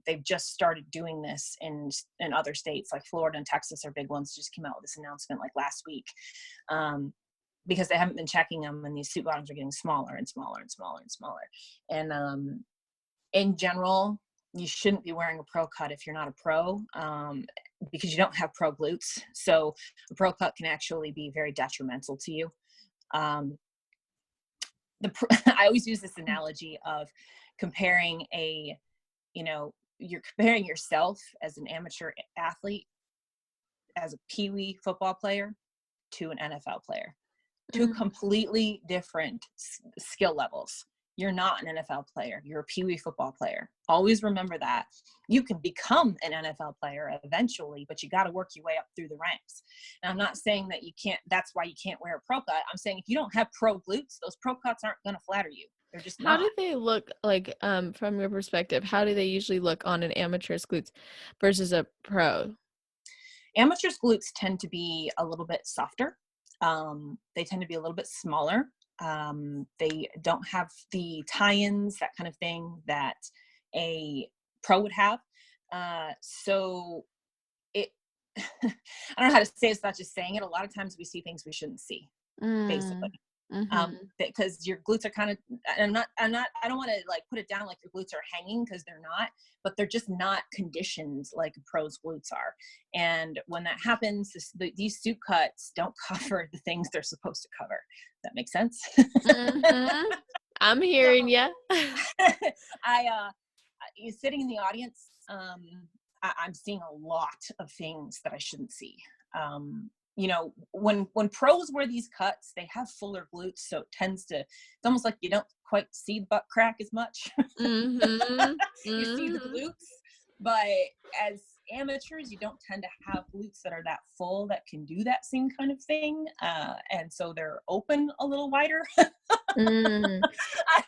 They've just started doing this in other states, like Florida and Texas are big ones. Just came out with this announcement like last week, because they haven't been checking them, and these suit bottoms are getting smaller and smaller and smaller and smaller. And in general, you shouldn't be wearing a pro cut if you're not a pro, because you don't have pro glutes. So a pro cut can actually be very detrimental to you. Um, I always use this analogy of comparing you're comparing yourself as an amateur athlete, as a peewee football player, to an NFL player. Two completely different skill levels. You're not an NFL player. You're a peewee football player. Always remember that. You can become an NFL player eventually, but you got to work your way up through the ranks. And I'm not saying that you can't, that's why you can't wear a pro cut. I'm saying if you don't have pro glutes, those pro cuts aren't going to flatter you. They're just How not. do they look like, from your perspective? How do they usually look on an amateur's glutes versus a pro? Amateurs' glutes tend to be a little bit softer. They tend to be a little bit smaller. They don't have the tie-ins, that kind of thing, that a pro would have. So it, I don't know how to say it, it's not just saying it. A lot of times we see things we shouldn't see, basically. Because your glutes are kind of, I don't want to like put it down like your glutes are hanging, because they're not, but they're just not conditioned like a pro's glutes are. And when that happens, these suit cuts don't cover the things they're supposed to cover. That makes sense? I'm hearing you. You sitting in the audience, I'm seeing a lot of things that I shouldn't see. When pros wear these cuts, they have fuller glutes, so it's almost like you don't quite see the butt crack as much. You see the glutes, but as amateurs, you don't tend to have glutes that are that full that can do that same kind of thing, and so they're open a little wider. Yes. I don't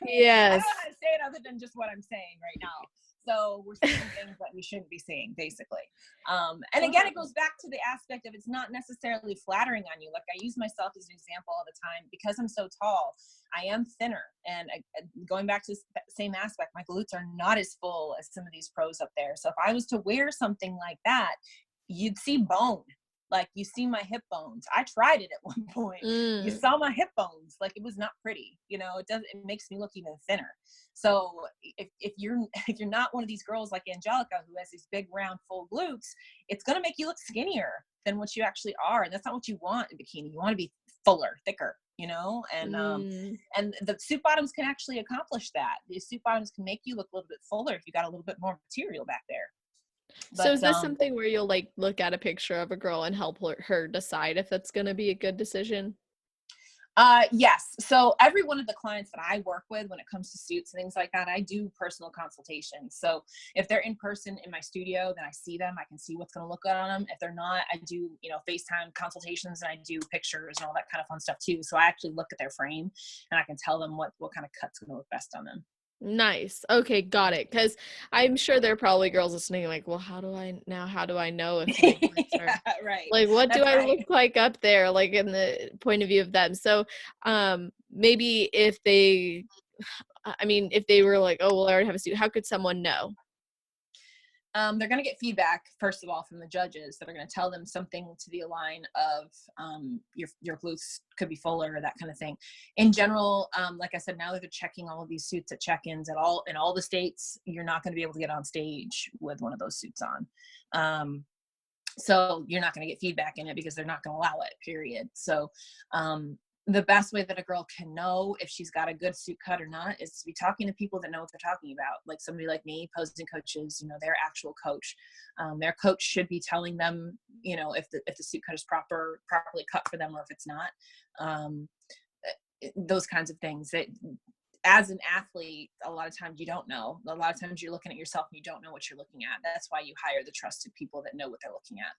know how to say it other than just what I'm saying right now. So we're seeing things that we shouldn't be seeing, basically. And again, it goes back to the aspect of it's not necessarily flattering on you. Like, I use myself as an example all the time. Because I'm so tall, I am thinner. And going back to the same aspect, my glutes are not as full as some of these pros up there. So if I was to wear something like that, you'd see bone. Like, you see my hip bones. I tried it at one point. You saw my hip bones. Like, it was not pretty. It makes me look even thinner. So if you're not one of these girls like Angelica, who has these big, round, full glutes, it's going to make you look skinnier than what you actually are. And that's not what you want in bikini. You want to be fuller, thicker, and the suit bottoms can actually accomplish that. The suit bottoms can make you look a little bit fuller if you got a little bit more material back there. So is this something where you'll like look at a picture of a girl and help her decide if that's going to be a good decision? Yes. So every one of the clients that I work with, when it comes to suits and things like that, I do personal consultations. So if they're in person in my studio, then I see them. I can see what's going to look good on them. If they're not, I do, FaceTime consultations, and I do pictures and all that kind of fun stuff too. So I actually look at their frame, and I can tell them what kind of cut's going to look best on them. Nice. Okay, got it. Because I'm sure there are probably girls listening like, well, how do I know if my glutes are right? Like, what That's do I right. look like up there, like in the point of view of them? So maybe if they were like, oh, well, I already have a suit, how could someone know? They're going to get feedback, first of all, from the judges that are going to tell them something to the line of your glutes could be fuller, or that kind of thing. In general, like I said, now that they're checking all of these suits at check-ins in all the states, you're not going to be able to get on stage with one of those suits on. So you're not going to get feedback in it because they're not going to allow it, period. So the best way that a girl can know if she's got a good suit cut or not is to be talking to people that know what they're talking about. Like somebody like me, posing coaches, their actual coach. Their coach should be telling them, if the suit cut is properly cut for them, or if it's not. Those kinds of things that, as an athlete, a lot of times you don't know. A lot of times you're looking at yourself and you don't know what you're looking at. That's why you hire the trusted people that know what they're looking at.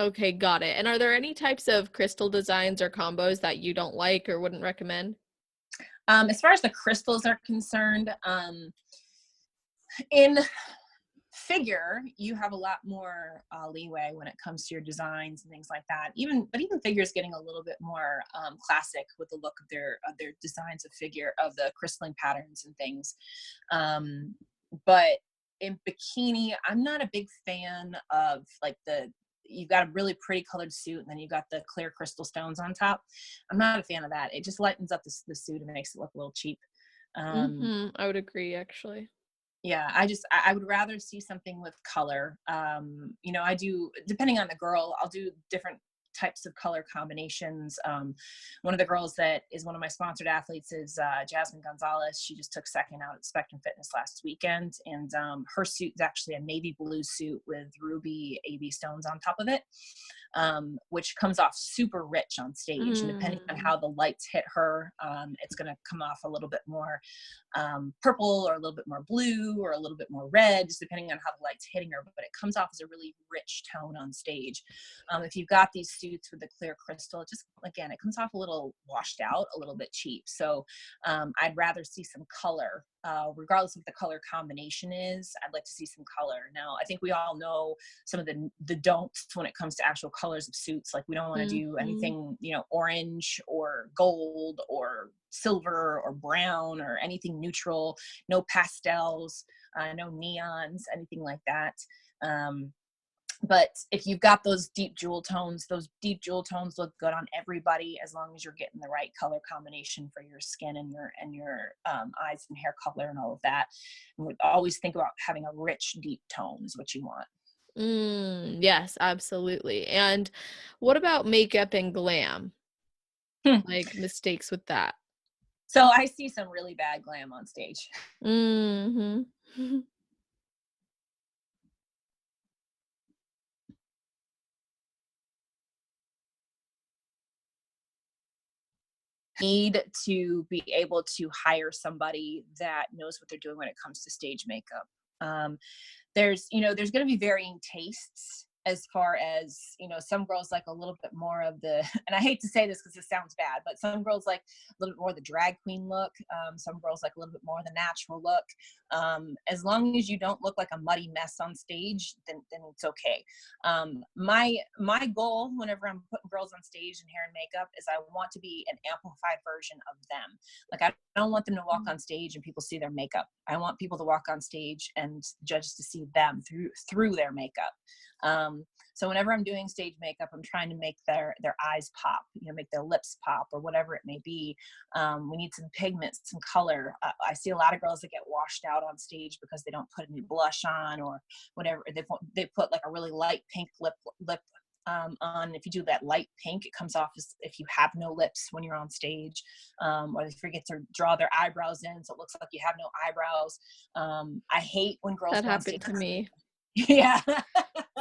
Okay, got it. And are there any types of crystal designs or combos that you don't like or wouldn't recommend? As far as the crystals are concerned, in figure, you have a lot more leeway when it comes to your designs and things like that. Even figure is getting a little bit more classic with the look of their designs of the crystalline patterns and things. But in bikini, I'm not a big fan of like you've got a really pretty colored suit and then you've got the clear crystal stones on top. I'm not a fan of that. It just lightens up the suit and makes it look a little cheap. I would agree, actually. Yeah, I would rather see something with color. You know, I do, depending on the girl, I'll do different types of color combinations. One of the girls that is one of my sponsored athletes is Jasmine Gonzalez. She just took second out at Spectrum Fitness last weekend, and her suit is actually a navy blue suit with ruby AB stones on top of it, which comes off super rich on stage. And depending on how the lights hit her, it's going to come off a little bit more purple, or a little bit more blue, or a little bit more red, just depending on how the light's hitting her. But it comes off as a really rich tone on stage. If you've got these suits with the clear crystal, it just, again, it comes off a little washed out, a little bit cheap. So I'd rather see some color. Regardless of what the color combination is, I'd like to see some color. Now, I think we all know some of the don'ts when it comes to actual colors of suits. Like, we don't want to do anything, you know, orange or gold or silver or brown or anything neutral, no pastels, no neons, anything like that. But if you've got those deep jewel tones look good on everybody, as long as you're getting the right color combination for your skin and your eyes and hair color and all of that. And we always think about having a rich, deep tone is what you want. Yes, absolutely. And what about makeup and glam? Like mistakes with that? So I see some really bad glam on stage. Mhm. Need to be able to hire somebody that knows what they're doing when it comes to stage makeup. There's going to be varying tastes, as far as, you know, some girls like a little bit more of the, and I hate to say this because it sounds bad, but some girls like a little bit more of the drag queen look. Some girls like a little bit more of the natural look. As long as you don't look like a muddy mess on stage, then it's okay. My goal whenever I'm putting girls on stage in hair and makeup is I want to be an amplified version of them. Like, I don't want them to walk on stage and people see their makeup. I want people to walk on stage and judges to see them through their makeup. So whenever I'm doing stage makeup, I'm trying to make their eyes pop, you know, make their lips pop, or whatever it may be. We need some pigments, some color. I see a lot of girls that get washed out on stage because they don't put any blush on, or whatever. They put like a really light pink lip on. If you do that light pink, it comes off as if you have no lips when you're on stage, or they forget to draw their eyebrows in, so it looks like you have no eyebrows. I hate when girls That go on stage. happened to me. Yeah.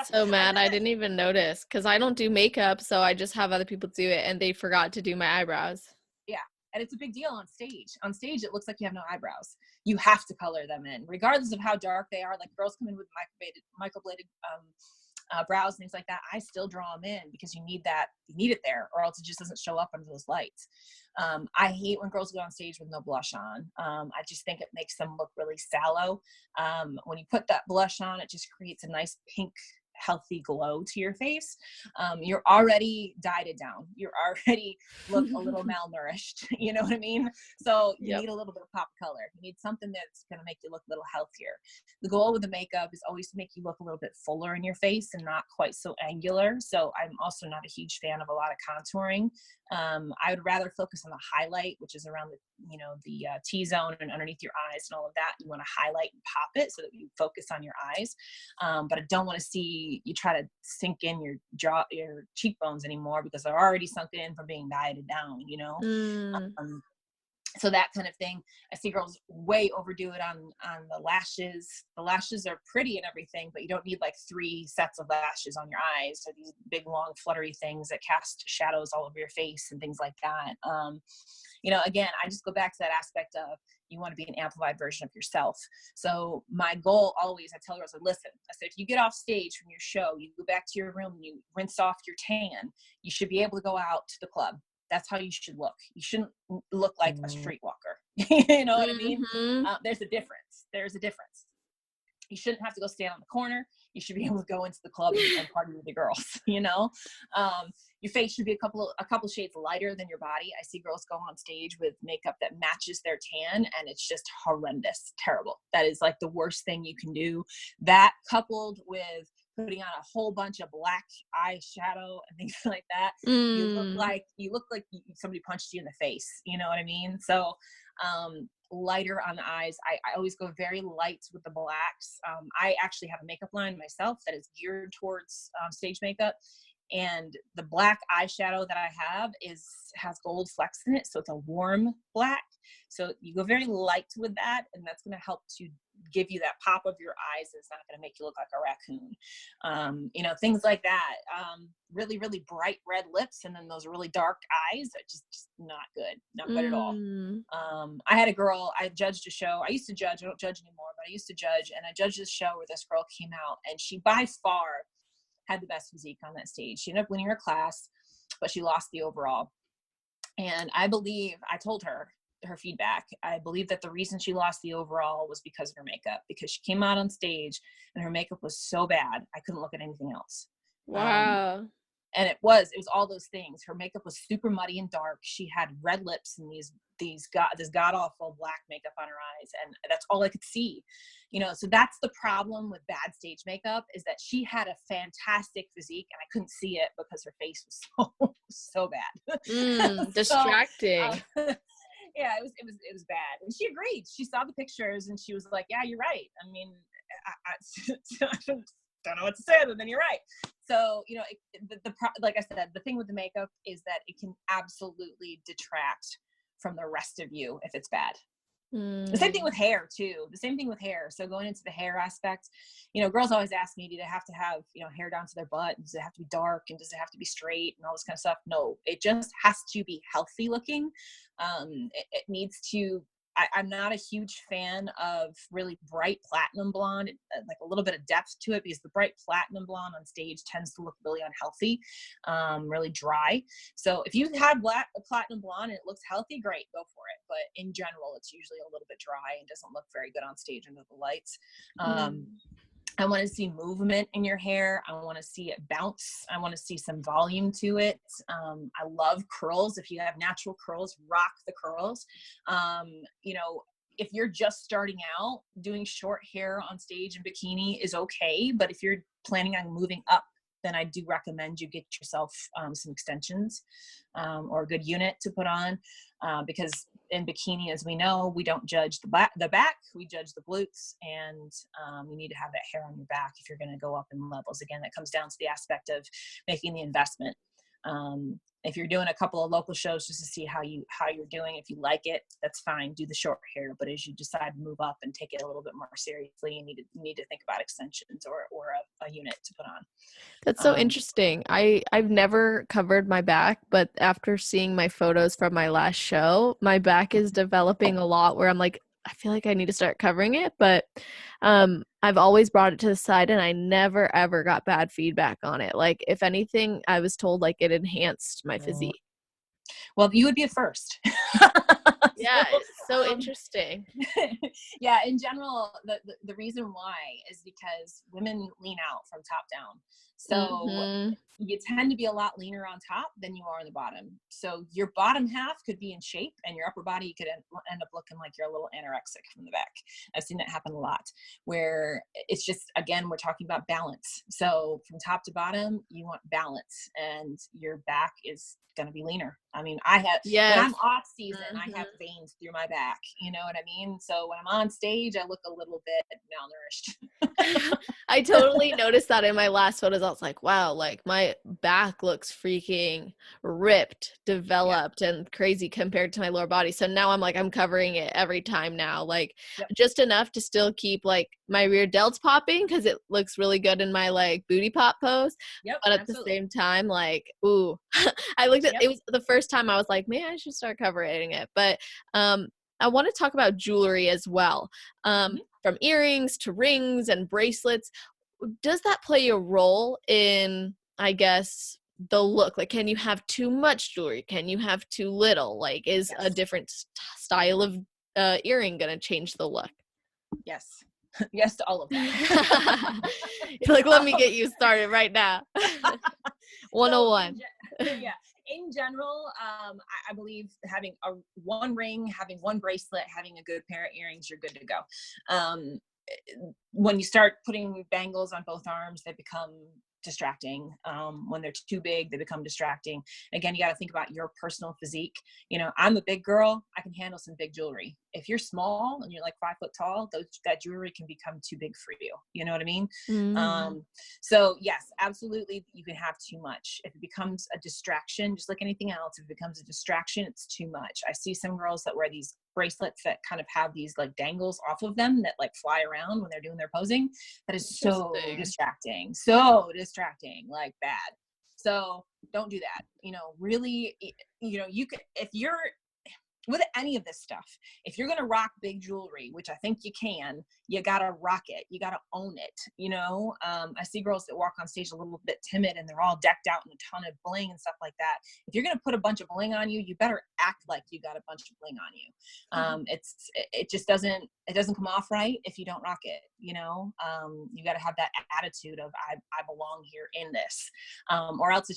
So mad. I didn't even notice because I don't do makeup, so I just have other people do it, and they forgot to do my eyebrows. Yeah. And it's a big deal on stage. On stage, it looks like you have no eyebrows. You have to color them in, regardless of how dark they are. Like, girls come in with microbladed brows and things like that. I still draw them in because you need it there, or else it just doesn't show up under those lights. I hate when girls go on stage with no blush on. I just think it makes them look really sallow. When you put that blush on, it just creates a nice pink, healthy glow to your face. You're already dieted down. You're already look a little malnourished. You know what I mean? So you Yep. need a little bit of pop color. You need something that's going to make you look a little healthier. The goal with the makeup is always to make you look a little bit fuller in your face and not quite so angular. So I'm also not a huge fan of a lot of contouring. I would rather focus on the highlight, which is around the T-zone and underneath your eyes and all of that. You want to highlight and pop it so that you focus on your eyes. But I don't want to see you try to sink in your cheekbones anymore, because they're already sunken in from being dieted down, you know? Mm. So that kind of thing. I see girls way overdo it on the lashes. The lashes are pretty and everything, but you don't need like 3 sets of lashes on your eyes, or these big long fluttery things that cast shadows all over your face and things like that. Again, I just go back to that aspect of, you want to be an amplified version of yourself. So my goal always, I tell girls, listen, I said, if you get off stage from your show, you go back to your room and you rinse off your tan, you should be able to go out to the club. That's how you should look. You shouldn't look like a streetwalker. You know what I mean? Mhm. There's a difference. You shouldn't have to go stand on the corner. You should be able to go into the club and party with the girls. Your face should be a couple shades lighter than your body. I see girls go on stage with makeup that matches their tan, and it's just horrendous, terrible. That is like the worst thing you can do. That, coupled with putting on a whole bunch of black eyeshadow and things like that, you look Mm. like somebody punched you in the face. You know what I mean? So Lighter on the eyes. I always go very light with the blacks. I actually have a makeup line myself that is geared towards stage makeup. And the black eyeshadow that I have has gold flecks in it. So it's a warm black. So you go very light with that, and that's going to help to give you that pop of your eyes. It's not going to make you look like a raccoon. Things like that. Really, really bright red lips, and then those really dark eyes are just not good. Not good at all. I had a girl, I judged a show. I used to judge, I don't judge anymore, but I used to judge, and I judged this show where this girl came out, and she by far had the best physique on that stage. She ended up winning her class, but she lost the overall. And I told her feedback. I believe that the reason she lost the overall was because of her makeup, because she came out on stage and her makeup was so bad, I couldn't look at anything else. Wow. And it was all those things. Her makeup was super muddy and dark. She had red lips and this god awful black makeup on her eyes. And that's all I could see, so that's the problem with bad stage makeup, is that she had a fantastic physique and I couldn't see it because her face was so bad. Distracting. Yeah, it was bad. And she agreed. She saw the pictures and she was like, yeah, you're right. I mean, I don't know what to say other than you're right. So, like I said, the thing with the makeup is that it can absolutely detract from the rest of you if it's bad. The same thing with hair too. So going into the hair aspect, girls always ask me, do they have to have, hair down to their butt? Does it have to be dark? And does it have to be straight and all this kind of stuff? No, it just has to be healthy looking. It needs to, I'm not a huge fan of really bright platinum blonde, like a little bit of depth to it, because the bright platinum blonde on stage tends to look really unhealthy, really dry. So if you have platinum blonde and it looks healthy, great, go for it. But in general, it's usually a little bit dry and doesn't look very good on stage under the lights. I want to see movement in your hair. I want to see it bounce. I want to see some volume to it. I love curls. If you have natural curls, rock the curls. If you're just starting out, doing short hair on stage in bikini is okay. But if you're planning on moving up, then I do recommend you get yourself some extensions or a good unit to put on, because in bikini, as we know, we don't judge the back, we judge the glutes, and you need to have that hair on your back if you're going to go up in levels. Again, that comes down to the aspect of making the investment. If you're doing a couple of local shows just to see how you're doing, if you like it, that's fine. Do the short hair. But as you decide to move up and take it a little bit more seriously, you need to think about extensions or a unit to put on. That's so interesting. I've never covered my back, but after seeing my photos from my last show, my back is developing a lot where I'm like, I feel like I need to start covering it. But I've always brought it to the side and I never, ever got bad feedback on it. Like, if anything, I was told like it enhanced my physique. Well, you would be a first. Yeah, it's so interesting. Yeah, in general, the reason why is because women lean out from top down. So you tend to be a lot leaner on top than you are on the bottom. So your bottom half could be in shape and your upper body could end up looking like you're a little anorexic from the back. I've seen that happen a lot, where it's just, again, we're talking about balance. So from top to bottom, you want balance, and your back is going to be leaner. I mean, when I'm off season, I have veins through my back, you know what I mean? So when I'm on stage, I look a little bit malnourished. I totally noticed that in my last photos. I was like, wow, like my back looks freaking ripped, developed, and crazy compared to my lower body. So now I'm covering it every time now, like just enough to still keep like my rear delts popping, because it looks really good in my like booty pop pose. But at the same time, like, ooh, I looked at it was the first time I was like, man, I should start covering it. But I want to talk about jewelry as well. From earrings to rings and bracelets. Does that play a role in, I guess, the look? Like, can you have too much jewelry? Can you have too little? Like, is a different style of earring going to change the look? Yes. Yes to all of that. Like, let me get you started right now. 101. In general, I believe having one ring, having one bracelet, having a good pair of earrings, you're good to go. When you start putting bangles on both arms, they become distracting. When they're too big, they become distracting. Again, you got to think about your personal physique. You know, I'm a big girl. I can handle some big jewelry. If you're small and you're like 5 foot tall, that jewelry can become too big for you. You know what I mean? Mm. So yes, absolutely. You can have too much. If it becomes a distraction, just like anything else, if it becomes a distraction, it's too much. I see some girls that wear these bracelets that kind of have these like dangles off of them that like fly around when they're doing their posing. That is so distracting, like bad. So don't do that. You know, really, you know, you could, if you're with any of this stuff, if you're going to rock big jewelry, which I think you can, you got to rock it. You got to own it. You know, I see girls that walk on stage a little bit timid and they're all decked out in a ton of bling and stuff like that. If you're going to put a bunch of bling on you, you better act like you got a bunch of bling on you. It just doesn't come off right if you don't rock it. You know, you got to have that attitude of I belong here in this, or else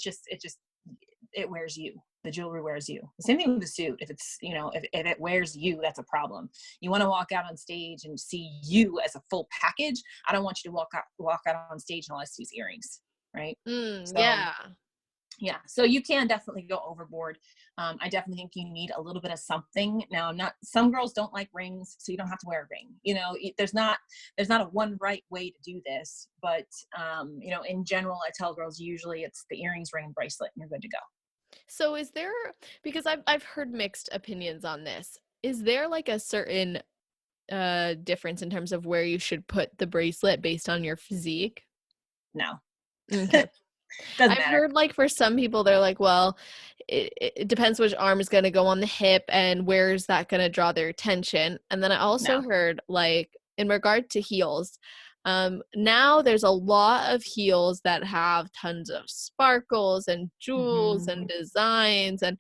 it wears you. The jewelry wears you. The same thing with the suit. If it's, you know, if it wears you, that's a problem. You want to walk out on stage and see you as a full package. I don't want you to walk out on stage and all I see is earrings, right? So Yeah. yeah, so you can definitely go overboard. I definitely think you need a little bit of something. Now, some girls don't like rings, so you don't have to wear a ring. You know, there's not a one right way to do this, but you know, in general, I tell girls usually it's the earrings, ring, bracelet, and you're good to go. So is there, because I've heard mixed opinions on this. Is there like a certain difference in terms of where you should put the bracelet based on your physique? No. Okay. Doesn't I've matter. heard like for some people they're like, well, it depends which arm is going to go on the hip and where is that going to draw their attention. And then I also No. heard like in regard to heels, now there's a lot of heels that have tons of sparkles and jewels and designs, and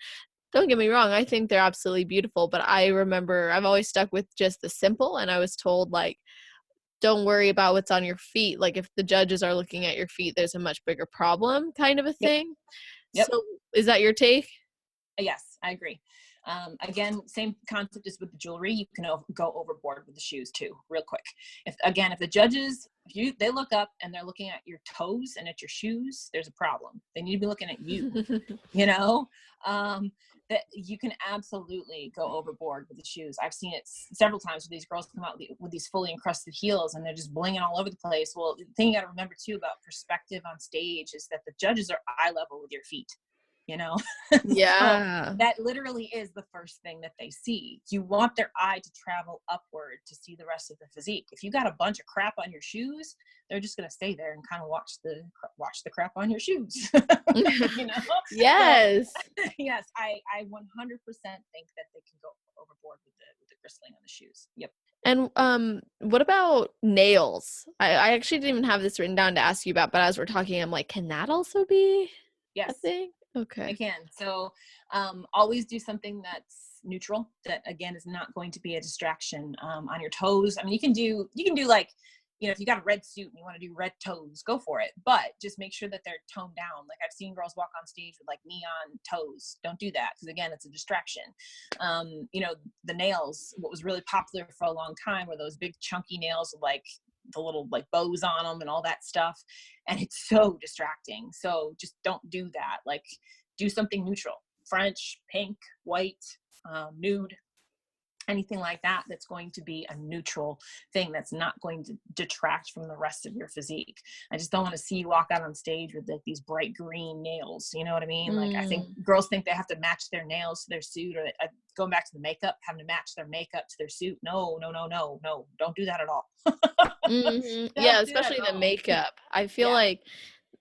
don't get me wrong, I think they're absolutely beautiful, but I remember I've always stuck with just the simple, and I was told like don't worry about what's on your feet. Like if the judges are looking at your feet, there's a much bigger problem kind of a Yep. thing. Yep. So is that your take? Yes, I agree. Again, same concept as with the jewelry. You can go overboard with the shoes too, real quick. If the judges, they look up and they're looking at your toes and at your shoes, there's a problem. They need to be looking at you. You know, that you can absolutely go overboard with the shoes. I've seen it several times where these girls come out with these fully encrusted heels and they're just blinging all over the place. Well, the thing you got to remember too about perspective on stage is that the judges are eye level with your feet. You know, so Yeah. that literally is the first thing that they see. You want their eye to travel upward to see the rest of the physique. If you got a bunch of crap on your shoes, they're just going to stay there and kind of watch the crap on your shoes. You know, Yes. so yes, I 100% think that they can go overboard with the bristling on the shoes. Yep. And what about nails? I actually didn't even have this written down to ask you about, but as we're talking, I'm like, can that also be a Yes. thing? Okay. It can. So always do something that's neutral, that again is not going to be a distraction. On your toes, I mean, you can do like, you know, if you got a red suit and you want to do red toes, go for it, but just make sure that they're toned down. Like I've seen girls walk on stage with like neon toes. Don't do that, because again, it's a distraction. You know, the nails, what was really popular for a long time were those big chunky nails with like the little like bows on them and all that stuff, and it's so distracting. So just don't do that. Like do something neutral, French, pink, white, nude, anything like that, that's going to be a neutral thing, that's not going to detract from the rest of your physique. I just don't want to see you walk out on stage with like these bright green nails. You know what I mean? Like I think girls think they have to match their nails to their suit, or going back to the makeup, having to match their makeup to their suit. No, don't do that at all. Yeah, Don't do that especially at the all. makeup. I feel Yeah. like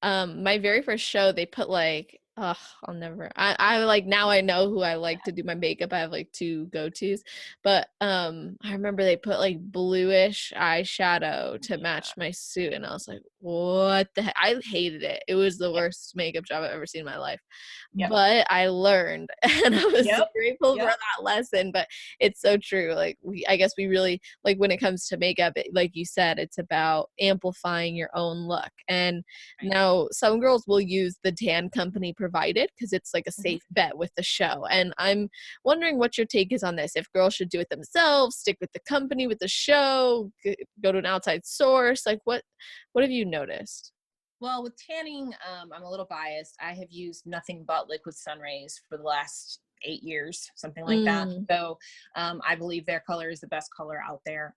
my very first show they put like I'll never I like now I know who I like to do my makeup. I have like two go-tos. But I remember they put like bluish eyeshadow to match my suit and I was like, what the heck? I hated it. It was the Yep. worst makeup job I've ever seen in my life. Yep. But I learned and I was so Yep. grateful for Yep. that lesson. But it's so true. Like I guess we really like when it comes to makeup, like you said, it's about amplifying your own look. And Right. now, some girls will use the tan company provided because it's like a safe bet with the show. And I'm wondering what your take is on this. If girls should do it themselves, stick with the company, with the show, go to an outside source. Like what have you noticed? Well, with tanning, I'm a little biased. I have used nothing but liquid sun rays for the last 8 years, something like that. Mm. So I believe their color is the best color out there.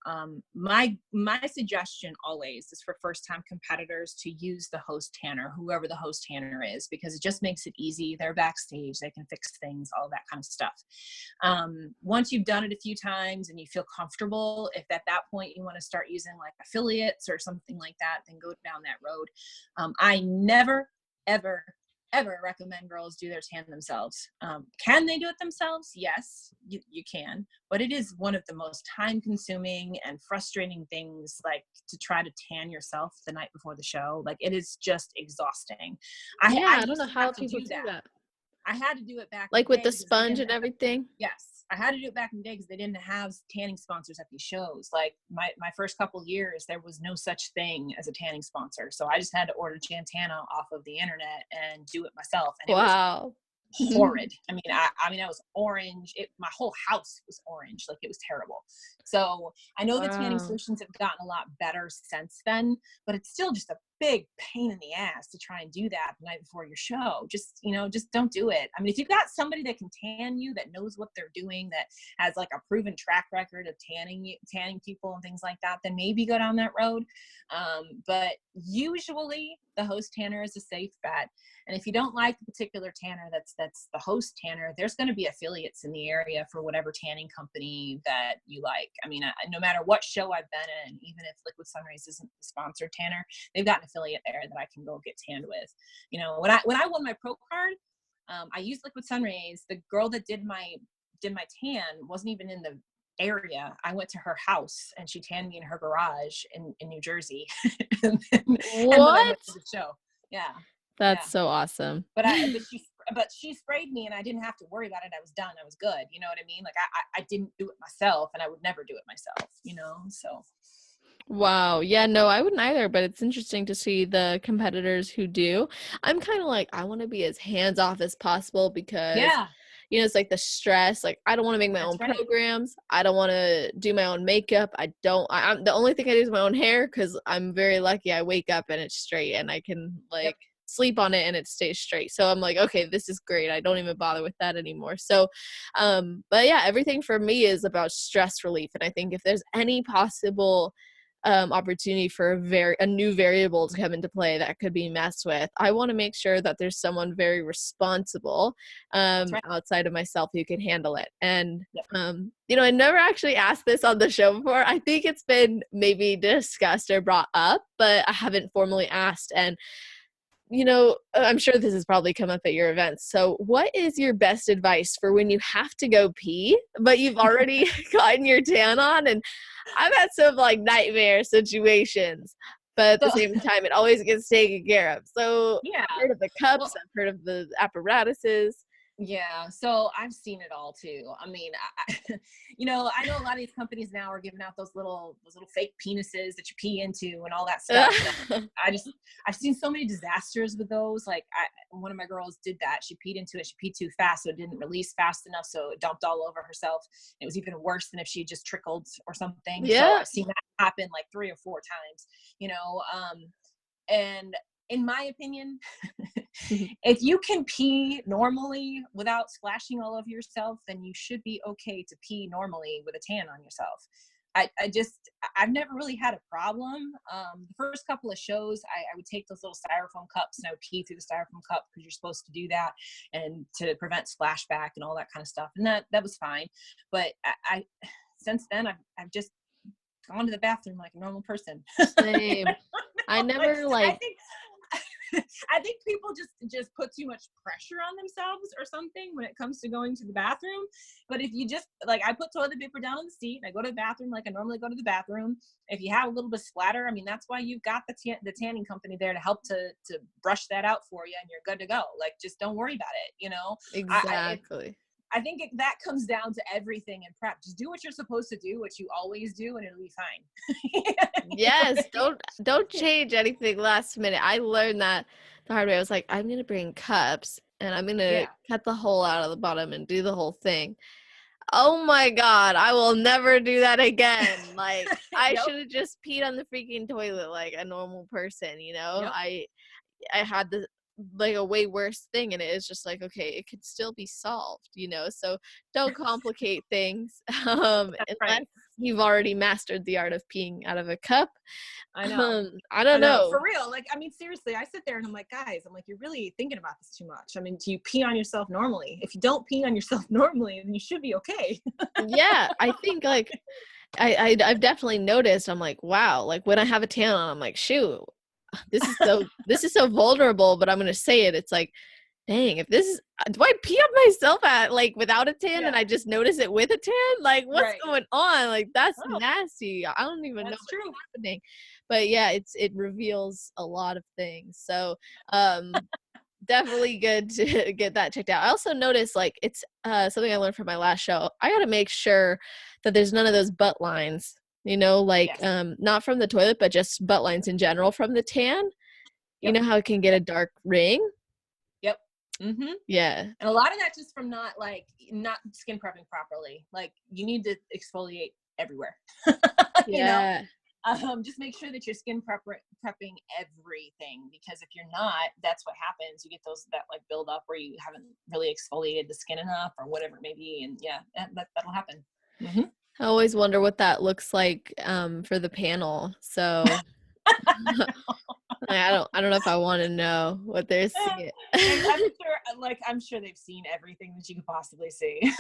My suggestion always is for first time competitors to use the host tanner, whoever the host tanner is, because it just makes it easy. They're backstage, they can fix things, all that kind of stuff. Once you've done it a few times and you feel comfortable, if at that point you want to start using like affiliates or something like that, then go down that road. I never, ever, ever recommend girls do their tan themselves. Can they do it themselves? Yes, you can, but it is one of the most time consuming and frustrating things, like to try to tan yourself the night before the show. Like, it is just exhausting. I Yeah, I don't used know to how have to people do do that. that. I had to do it back in Like the with day the because they sponge didn't and have, everything. yes, I had to do it back in the day because they didn't have tanning sponsors at these shows. Like my first couple years, there was no such thing as a tanning sponsor. So I just had to order Jantana off of the internet and do it myself. And it was Wow. horrid. I was orange. My whole house was orange. Like, it was terrible. So I know the tanning Wow. solutions have gotten a lot better since then, but it's still just a big pain in the ass to try and do that the night before your show. Just don't do it. I mean, if you've got somebody that can tan you, that knows what they're doing, that has like a proven track record of tanning people and things like that, then maybe go down that road. But usually the host tanner is a safe bet. And if you don't like the particular tanner that's the host tanner, there's going to be affiliates in the area for whatever tanning company that you like. I mean, no matter what show I've been in, even if Liquid Sunrays isn't the sponsored tanner, they've got an affiliate there that I can go get tanned with. When I won my pro card, I used Liquid Sunrays. The girl that did my tan wasn't even in the area. I went to her house and she tanned me in her garage in New Jersey. and then I went What? to the show. Yeah. That's Yeah. so awesome. But she sprayed me and I didn't have to worry about it. I was done. I was good. You know what I mean? Like, I didn't do it myself, and I would never do it myself, so. Wow. Yeah, no, I wouldn't either, but it's interesting to see the competitors who do. I'm kind of like, I want to be as hands off as possible because, Yeah, it's like the stress. Like, I don't want to make my that's own right. programs. I don't want to do my own makeup. I'm the only thing I do is my own hair because I'm very lucky. I wake up and it's straight and I can Yep. like sleep on it and it stays straight. So I'm like, okay, this is great. I don't even bother with that anymore. So, but yeah, everything for me is about stress relief. And I think if there's any possible opportunity for a new variable to come into play that could be messed with, I want to make sure that there's someone very responsible That's right. outside of myself who can handle it. And Yep. I never actually asked this on the show before. I think it's been maybe discussed or brought up, but I haven't formally asked. And I'm sure this has probably come up at your events. So what is your best advice for when you have to go pee, but you've already gotten your tan on? And I've had some like nightmare situations, but at the So, same time, it always gets taken care of. So yeah. I've heard of the cups, Well, I've heard of the apparatuses. yeah, so I've seen it all too. I mean, I know a lot of these companies now are giving out those little fake penises that you pee into and all that stuff. And I've seen so many disasters with those. Like, one of my girls did that. She peed into it. She peed too fast, so it didn't release fast enough, so it dumped all over herself. It was even worse than if she just trickled or something. So Yeah. I've seen that happen like 3 or 4 times. And in my opinion, if you can pee normally without splashing all over yourself, then you should be okay to pee normally with a tan on yourself. I've never really had a problem. The first couple of shows, I would take those little styrofoam cups and I would pee through the styrofoam cup because you're supposed to do that and to prevent splashback and all that kind of stuff. And that was fine. But I since then, I've just gone to the bathroom like a normal person. Same. I never I like think I think people just put too much pressure on themselves or something when it comes to going to the bathroom. But if you just, like, I put toilet paper down on the seat and I go to the bathroom like I normally go to the bathroom. If you have a little bit of splatter, I mean, that's why you've got the tanning company there to help to brush that out for you, and you're good to go. Like, just don't worry about it. exactly. I think that comes down to everything in prep. Just do what you're supposed to do, what you always do, and it'll be fine. Yes, don't change anything last minute. I learned that the hard way. I was like, I'm gonna bring cups and I'm gonna Yeah. cut the hole out of the bottom and do the whole thing. Oh my God, I will never do that again. Like, I Yep. should have just peed on the freaking toilet like a normal person, Yep. I had the like a way worse thing, and it is just like, okay, it could still be solved, so don't complicate things That's unless right. you've already mastered the art of peeing out of a cup. I know. I I don't know, know. for real. Like, I mean, seriously, I sit there and I'm like, guys, I'm like, you're really thinking about this too much. I mean, do you pee on yourself normally? If you don't pee on yourself normally, then you should be okay. Yeah, I think like I've definitely noticed. I'm like, wow, like when I have a tan on, I'm like, shoot, this is so vulnerable, but I'm gonna say it. It's like, dang, if this is, do I pee on myself at like without a tan and Yeah, I just notice it with a tan? Like, what's right. going on? Like, that's Oh, nasty. I don't even know that's what's true. happening. But yeah, it reveals a lot of things. So um definitely good to get that checked out. I also noticed like it's something I learned from my last show. I gotta make sure that there's none of those butt lines, like Yes. not from the toilet, but just butt lines in general from the tan. You Yep. know how it can get a Yep. dark ring? Yep. Mm-hmm. Yeah. And a lot of that just from not skin prepping properly. Like, you need to exfoliate everywhere. you know, Yeah. just make sure that you're prepping everything, because if you're not, that's what happens. You get that like build up where you haven't really exfoliated the skin enough or whatever it may be. And yeah, that'll happen. Mm-hmm. I always wonder what that looks like for the panel. So I don't know if I want to know what they're seeing. And I'm sure they've seen everything that you could possibly see.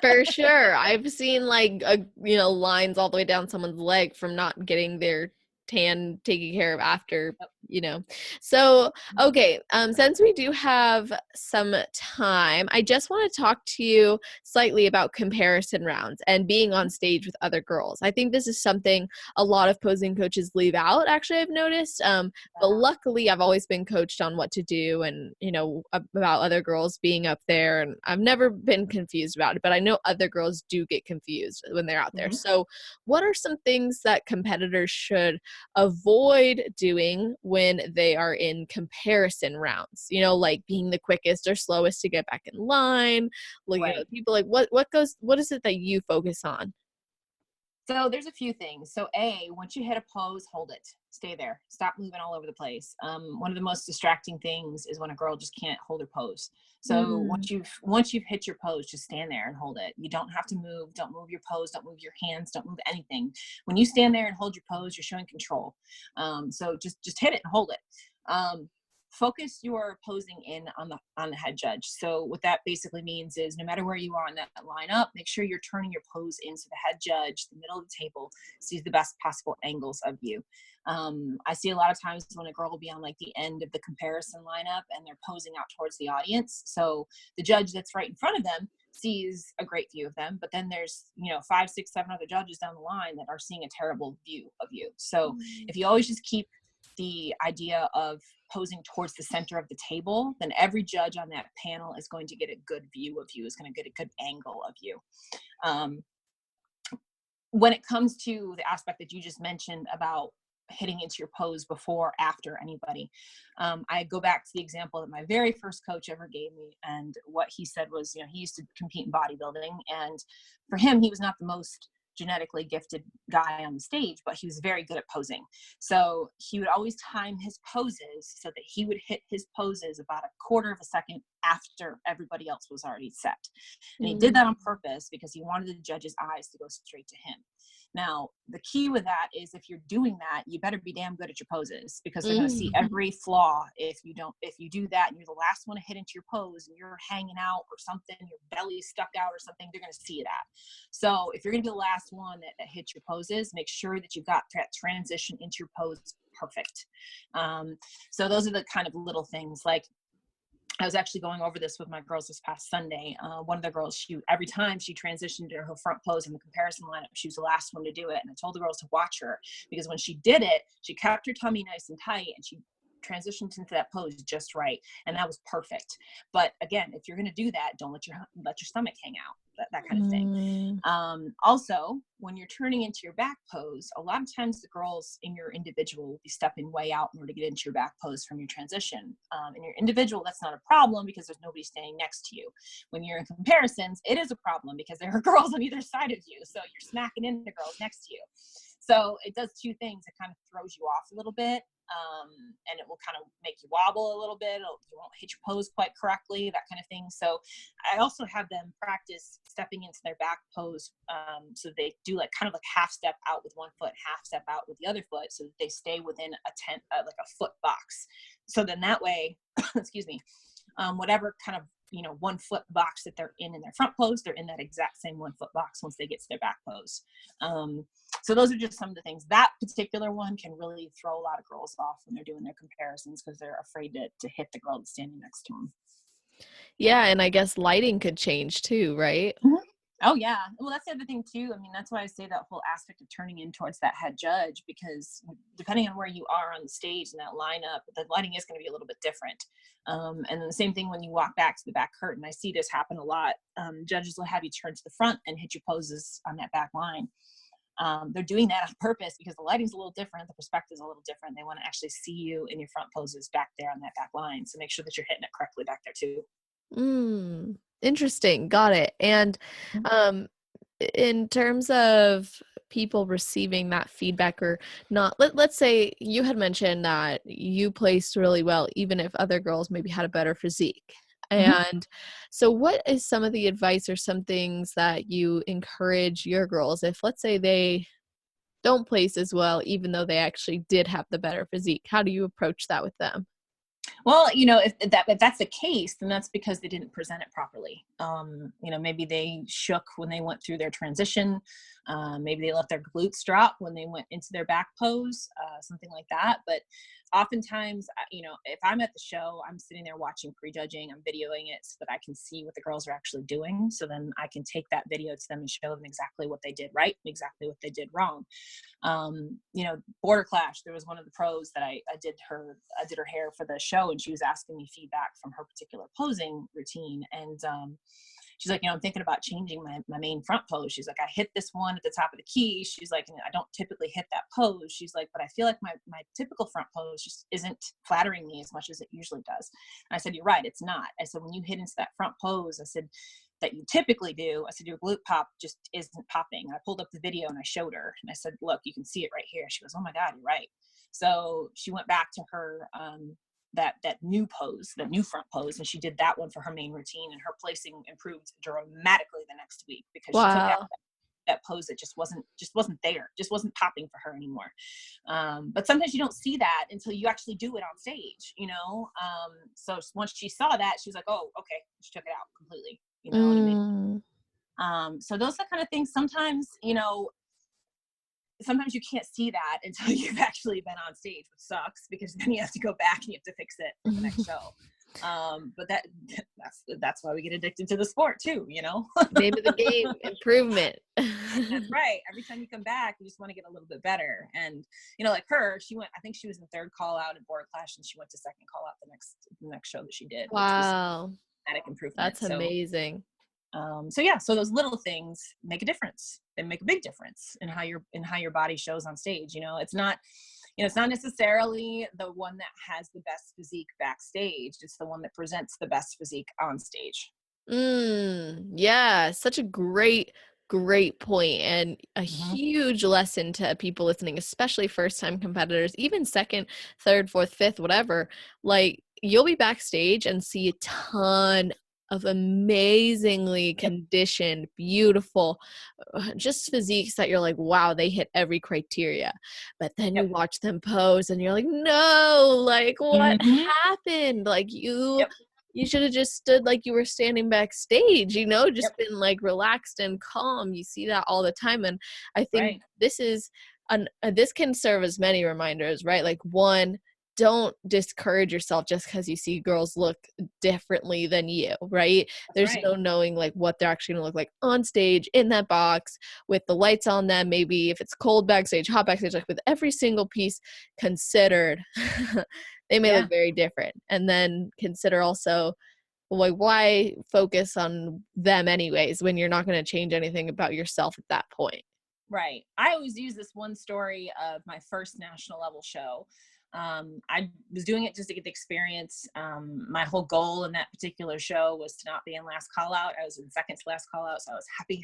For sure. I've seen like lines all the way down someone's leg from not getting their tan taken care of after, Yep. you know. So, okay, since we do have some time, I just want to talk to you slightly about comparison rounds and being on stage with other girls. I think this is something a lot of posing coaches leave out, actually, I've noticed. But luckily, I've always been coached on what to do and, about other girls being up there. And I've never been confused about it, but I know other girls do get confused when they're out there. Mhm. So, what are some things that competitors should avoid doing when they are in comparison rounds? Like being the quickest or slowest to get back in line, looking at Right. other people. Like, what is it that you focus on? So there's a few things. So once you hit a pose, hold it. Stay there. Stop moving all over the place. One of the most distracting things is when a girl just can't hold her pose. So Mm. once you've hit your pose, just stand there and hold it. You don't have to move. Don't move your pose. Don't move your hands. Don't move anything. When you stand there and hold your pose, you're showing control. So just hit it and hold it. Focus your posing in on the head judge. So what that basically means is no matter where you are on that lineup, make sure you're turning your pose into the head judge, the middle of the table, sees the best possible angles of you. I see a lot of times when a girl will be on like the end of the comparison lineup and they're posing out towards the audience. So the judge that's right in front of them sees a great view of them, but then there's 5, 6, 7 other judges down the line that are seeing a terrible view of you. So if you always just keep the idea of posing towards the center of the table, then every judge on that panel is going to get a good view of you, is going to get a good angle of you. When it comes to the aspect that you just mentioned about hitting into your pose before, after anybody, I go back to the example that my very first coach ever gave me. And what he said was, he used to compete in bodybuilding. And for him, he was not the most genetically gifted guy on the stage, but he was very good at posing. So he would always time his poses so that he would hit his poses about a quarter of a second after everybody else was already set. And he did that on purpose because he wanted the judge's eyes to go straight to him. Now, the key with that is if you're doing that, you better be damn good at your poses, because they're going to see every flaw. If you do that and you're the last one to hit into your pose and you're hanging out or something, your belly's stuck out or something, they're going to see that. So if you're going to be the last one that hits your poses, make sure that you've got that transition into your pose perfect. So those are the kind of little things. Like, I was actually going over this with my girls this past Sunday. One of the girls, every time she transitioned to her front pose in the comparison lineup, she was the last one to do it. And I told the girls to watch her, because when she did it, she kept her tummy nice and tight and she transitioned into that pose just right. And that was perfect. But again, if you're going to do that, don't let your stomach hang out, that kind of thing. Also, when you're turning into your back pose, a lot of times the girls in your individual will be stepping way out in order to get into your back pose from your transition. In your individual, that's not a problem because there's nobody standing next to you. When you're in comparisons, it is a problem because there are girls on either side of you. So you're smacking into girls next to you. So it does two things. It kind of throws you off a little bit. and it will kind of make you wobble a little bit. You won't hit your pose quite correctly, that kind of thing. So I also have them practice stepping into their back pose. So they do like kind of like half step out with one foot, half step out with the other foot, so that they stay within like a foot box. So then that way, excuse me, whatever kind of 1 foot box that they're in their front pose, they're in that exact same 1 foot box once they get to their back pose. So those are just some of the things. That particular one can really throw a lot of girls off when they're doing their comparisons, because they're afraid to hit the girl that's standing next to them. Yeah, and I guess lighting could change too, right? Mm-hmm. Oh yeah. Well, that's the other thing too. I mean, that's why I say that whole aspect of turning in towards that head judge, because depending on where you are on the stage and that lineup, the lighting is going to be a little bit different. And then the same thing when you walk back to the back curtain. I see this happen a lot. Judges will have you turn to the front and hit your poses on that back line. They're doing that on purpose because the lighting's a little different, the perspective's a little different. They want to actually see you in your front poses back there on that back line. So make sure that you're hitting it correctly back there too. Interesting. Got it. And um in terms of people receiving that feedback or not, let's say you had mentioned that you placed really well even if other girls maybe had a better physique. And so what is some of the advice or some things that you encourage your girls if, let's say, they don't place as well even though they actually did have the better physique? How do you approach that with them? Well, if that's the case, then that's because they didn't present it properly. Maybe they shook when they went through their transition. Maybe they let their glutes drop when they went into their back pose, something like that. But oftentimes, if I'm at the show, I'm sitting there watching prejudging, I'm videoing it so that I can see what the girls are actually doing. So then I can take that video to them and show them exactly what they did right and exactly what they did wrong. Border Clash, there was one of the pros that I did her hair for the show, and she was asking me feedback from her particular posing routine. And she's like, I'm thinking about changing my main front pose. She's like, I hit this one at the top of the key. She's like, I don't typically hit that pose. She's like, but I feel like my typical front pose just isn't flattering me as much as it usually does. And I said, you're right, it's not. I said, when you hit into that front pose, I said, that you typically do, I said, your glute pop just isn't popping. I pulled up the video and I showed her and I said, look, you can see it right here. She goes, oh my God, you're right. So she went back to her, that new pose, that new front pose, and she did that one for her main routine, and her placing improved dramatically the next week because she took out that pose that just wasn't there, just wasn't popping for her anymore. But sometimes you don't see that until you actually do it on stage, so once she saw that, she was like, oh, okay, she took it out completely. You know what I mean? So those are kind of things. Sometimes you can't see that until you've actually been on stage, which sucks because then you have to go back and you have to fix it for the next show. But that's why we get addicted to the sport too, Name of the game, improvement. That's right. Every time you come back, you just want to get a little bit better. And like her, I think she was in third call out at Border Clash, and she went to second call out the next show that she did. Wow. Dramatic improvement. That's amazing. So those little things make a difference. They make a big difference in how your body shows on stage. It's not necessarily the one that has the best physique backstage. It's the one that presents the best physique on stage. Yeah, such a great point, and a huge lesson to people listening, especially first-time competitors, even second, third, fourth, fifth, whatever. Like, you'll be backstage and see a ton of amazingly conditioned, beautiful, just physiques that you're like, wow, they hit every criteria. But then you watch them pose and you're like, no, like what happened? Like you should have just stood like you were standing backstage, just been like relaxed and calm. You see that all the time. And I think this is this can serve as many reminders, right? Like, one, don't discourage yourself just because you see girls look differently than you, right? There's no knowing like what they're actually gonna look like on stage in that box with the lights on them. Maybe if it's cold backstage, hot backstage, like with every single piece considered, they may look very different. And then consider also, like, why focus on them anyways when you're not going to change anything about yourself at that point? Right. I always use this one story of my first national level show. I was doing it just to get the experience. My whole goal in that particular show was to not be in last call out. I was in second to last call out, so I was happy.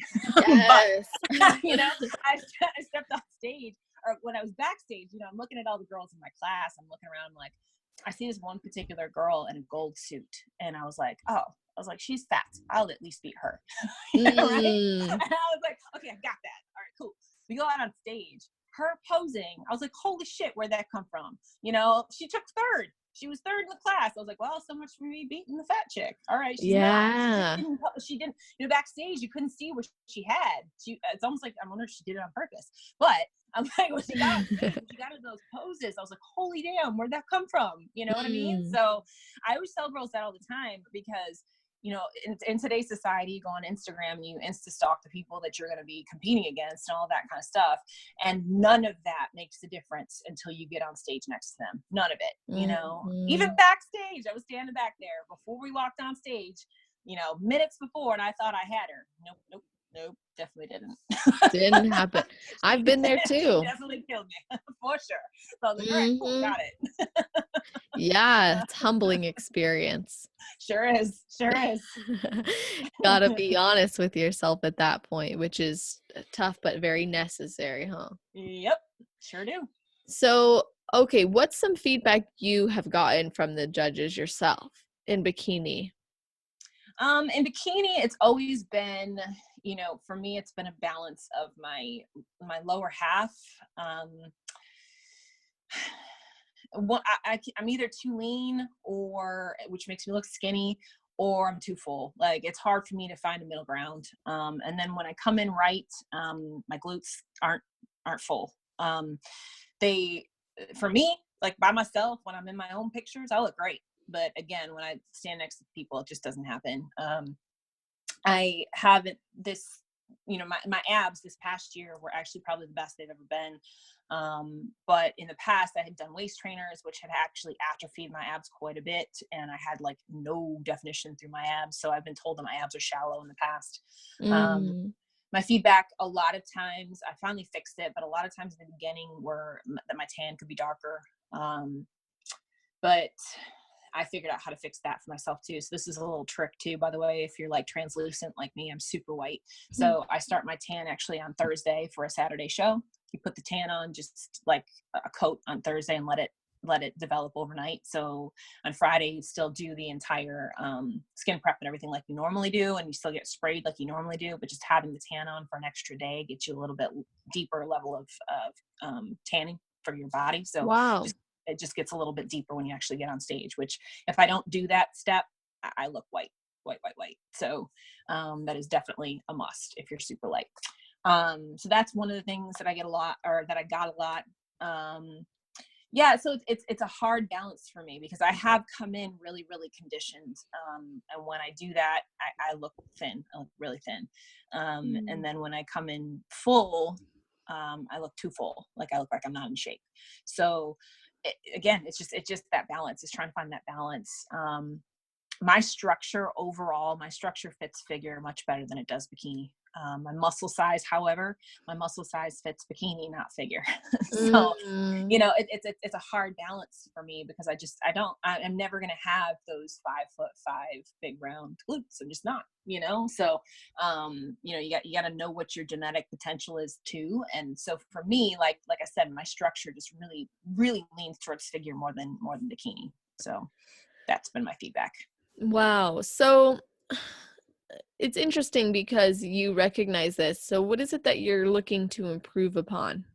Yes. But, I stepped off stage. or when I was backstage, you know, I'm looking at all the girls in my class. I'm looking around, I'm like, I see this one particular girl in a gold suit, and I was like, oh, I was like, she's fat. I'll at least beat her. Yeah, right? Mm. And I was like, okay, I got that. All right, cool. We go out on stage. Her posing, I was like, holy shit, where'd that come from? You know, she took third. She was third in the class. I was like, well, so much for me beating the fat chick. All right, she's not. Yeah. She didn't, you know, backstage, you couldn't see what she had. It's almost like, I wonder if she did it on purpose. But I'm like, when she got on stage, when she got into those poses, I was like, holy damn, where'd that come from? You know what I mean? Mm. So I always tell girls that all the time because, you know, in today's society, you go on Instagram and you insta stalk the people that you're going to be competing against and all that kind of stuff. And none of that makes a difference until you get on stage next to them. None of it, you know, even Mm-hmm. backstage, I was standing back there before we walked on stage, you know, minutes before, and I thought I had her. Nope, definitely didn't. Didn't happen. I've been there She too. definitely killed me for sure. So I was like, all right, cool, Mm-hmm. got it. Yeah, it's humbling experience. Sure is. Gotta be honest with yourself at that point, which is tough but very necessary, huh? Yep, sure do. So, okay, what's some feedback you have gotten from the judges yourself in bikini? In bikini, it's always been, you know, for me, it's been a balance of my lower half. I'm either too lean, or which makes me look skinny, or I'm too full. Like, it's hard for me to find a middle ground. And then when I come in right, my glutes aren't full. They, for me, like by myself, when I'm in my own pictures, I look great. But again, when I stand next to people, it just doesn't happen. I haven't this, you know, my abs this past year were actually probably the best they've ever been. But in the past, I had done waist trainers, which had actually atrophied my abs quite a bit. And I had like no definition through my abs. So I've been told that my abs are shallow in the past. Um, Mm. my feedback a lot of times, I finally fixed it, but a lot of times in the beginning were that my tan could be darker. But I figured out how to fix that for myself too. So this is a little trick too, by the way. If you're like translucent like me, I'm super white. So I start my tan actually on Thursday for a Saturday show. You put the tan on just like a coat on Thursday and let it develop overnight. So on Friday, you still do the entire skin prep and everything like you normally do, and you still get sprayed like you normally do, but just having the tan on for an extra day gets you a little bit deeper level of tanning for your body. So Wow. just it just gets a little bit deeper when you actually get on stage, which if I don't do that step, I look white. So that is definitely a must if you're super light. So that's one of the things that I get a lot, or that I got a lot. Yeah, so it's a hard balance for me because I have come in really, really conditioned. And when I do that, I look thin. I look really thin. And then when I come in full, I look too full. Like I look like I'm not in shape. So again, it's just that balance. It's trying to find that balance. My structure overall, my structure fits figure much better than it does bikini. My muscle size, however, my muscle size fits bikini, not figure. So, Mm. you know, it's a hard balance for me because I'm never going to have those 5'5" big round glutes. I'm just not, you know? So, you know, you got to know what your genetic potential is too. And so for me, like I said, my structure just really, really leans towards figure more than bikini. So that's been my feedback. Wow. So it's interesting because you recognize this. So what is it that you're looking to improve upon?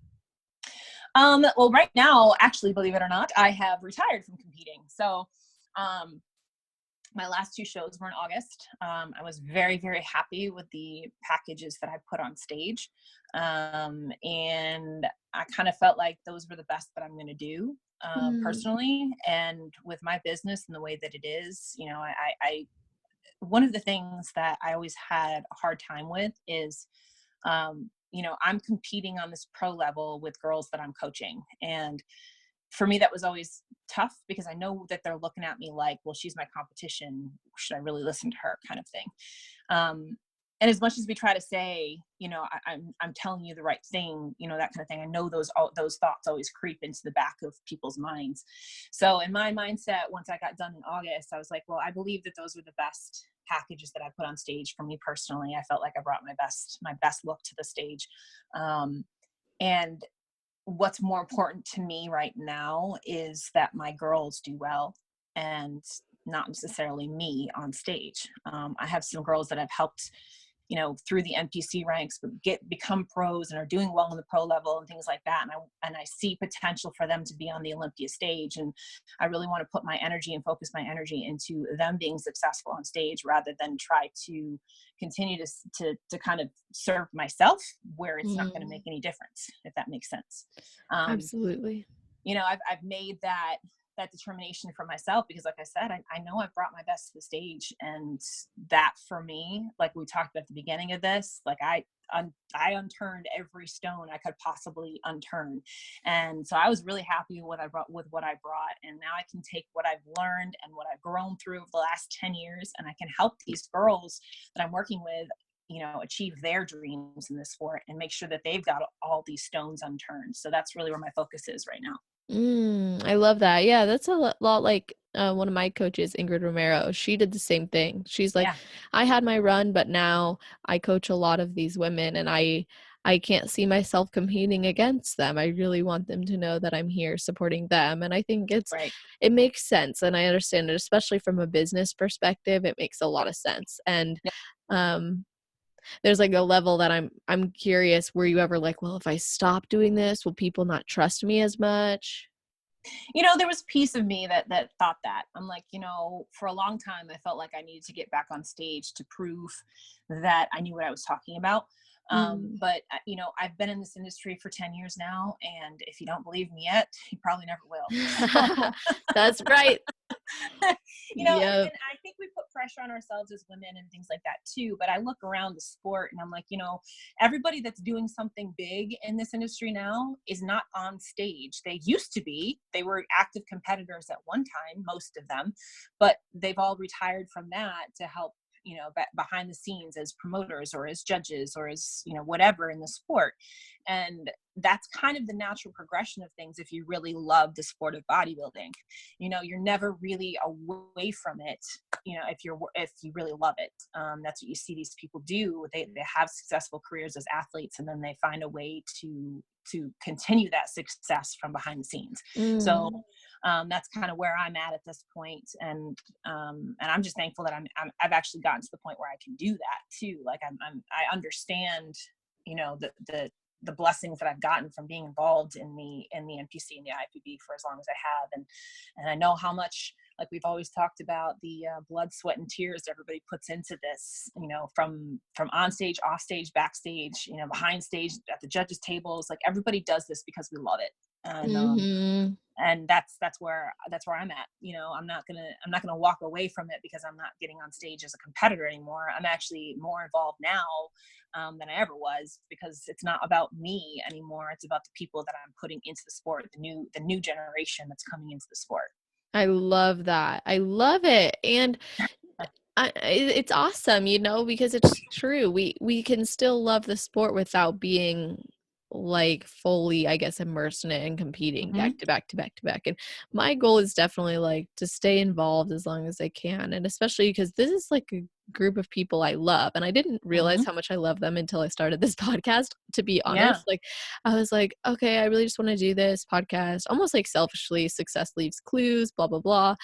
Well, right now, actually, believe it or not, I have retired from competing. So, my last two shows were in August. I was very, very happy with the packages that I put on stage. And I kind of felt like those were the best that I'm going to do Mm. personally. And with my business and the way that it is, you know, one of the things that I always had a hard time with is, you know, I'm competing on this pro level with girls that I'm coaching. And for me, that was always tough because I know that they're looking at me like, well, she's my competition. Should I really listen to her, kind of thing? And as much as we try to say, you know, I'm telling you the right thing, you know, that kind of thing, I know those thoughts always creep into the back of people's minds. So in my mindset, once I got done in August, I was like, well, I believe that those were the best packages that I put on stage for me personally. I felt like I brought my best look to the stage. And what's more important to me right now is that my girls do well, and not necessarily me on stage. I have some girls that I've helped, through the NPC ranks, but become pros and are doing well on the pro level and things like that. And I see potential for them to be on the Olympia stage. And I really want to put my energy and focus my energy into them being successful on stage, rather than try to continue to kind of serve myself where it's not going to make any difference, if that makes sense. Um, Absolutely. I've made that determination for myself, because like I said, I know I've brought my best to the stage, and that for me, like we talked about at the beginning of this, like I unturned every stone I could possibly unturn. And so I was really happy with what I brought. And now I can take what I've learned and what I've grown through over the last 10 years, and I can help these girls that I'm working with, achieve their dreams in this sport, and make sure that they've got all these stones unturned. So that's really where my focus is right now. I love that. Yeah, that's a lot like one of my coaches, Ingrid Romero. She did the same thing. She's like, Yeah. I had my run, but now I coach a lot of these women, and I can't see myself competing against them. I really want them to know that I'm here supporting them. And I think Right. it makes sense, and I understand it, especially from a business perspective. It makes a lot of sense. And Yep. um there's like a level that I'm curious, were you ever like, well, if I stop doing this, will people not trust me as much? There was a piece of me that thought that. I'm like, for a long time I felt like I needed to get back on stage to prove that I knew what I was talking about. Mm. But I've been in this industry for 10 years now, and if you don't believe me yet, you probably never will. So That's right. and Yep. I think we put pressure on ourselves as women and things like that too. But I look around the sport and I'm like, everybody that's doing something big in this industry now is not on stage. They used to be. They were active competitors at one time, most of them, but they've all retired from that to help, behind the scenes as promoters or as judges or as, whatever in the sport. And that's kind of the natural progression of things if you really love the sport of bodybuilding. You're never really away from it, if you really love it. That's what you see these people do. They have successful careers as athletes, and then they find a way to continue that success from behind the scenes. So Mm. that's kind of where I'm at this point. And I'm just thankful that I've actually gotten to the point where I can do that too. Like I understand, the blessings that I've gotten from being involved in the NPC and the IPB for as long as I have. And I know how much, like we've always talked about, the blood, sweat, and tears everybody puts into this, from on stage, off stage, backstage, behind stage, at the judges tables. Like everybody does this because we love it. And Mhm. and that's where I'm at. I'm not gonna walk away from it because I'm not getting on stage as a competitor anymore. I'm actually more involved now than I ever was, because it's not about me anymore. It's about the people that I'm putting into the sport, the new generation that's coming into the sport. I love that. I love it. And it's awesome, because it's true. We can still love the sport without being like fully, I guess, immersed in it and competing back Hmm. to back to back to back. And my goal is definitely like to stay involved as long as I can. And especially because this is like a group of people I love. And I didn't realize Hmm. how much I love them until I started this podcast, to be Yeah. honest. Like I was like, okay, I really just want to do this podcast, almost like selfishly, success leaves clues, blah, blah, blah.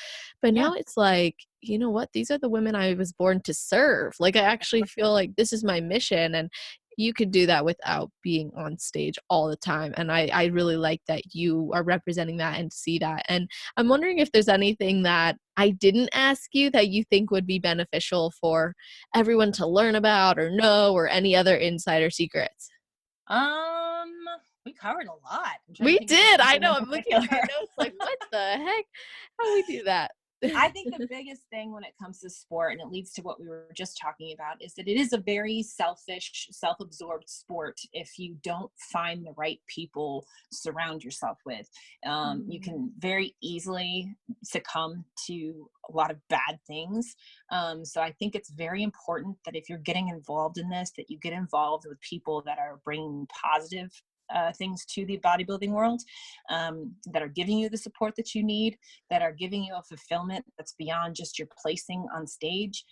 But Yeah. now it's like, you know what? These are the women I was born to serve. Like, I actually feel like this is my mission. And you could do that without being on stage all the time. And I really like that you are representing that and see that. And I'm wondering if there's anything that I didn't ask you that you think would be beneficial for everyone to learn about or know, or any other insider secrets. Um, we covered a lot. I'm trying to We think if there's did. I something know. in I'm looking at particular. my notes like, what the heck? How we do that? I think the biggest thing when it comes to sport, and it leads to what we were just talking about, is that it is a very selfish, self-absorbed sport if you don't find the right people to surround yourself with. You Mm. can very easily succumb to a lot of bad things. So I think it's very important that if you're getting involved in this, that you get involved with people that are bringing positive things to the bodybuilding world, that are giving you the support that you need, that are giving you a fulfillment that's beyond just your placing on stage.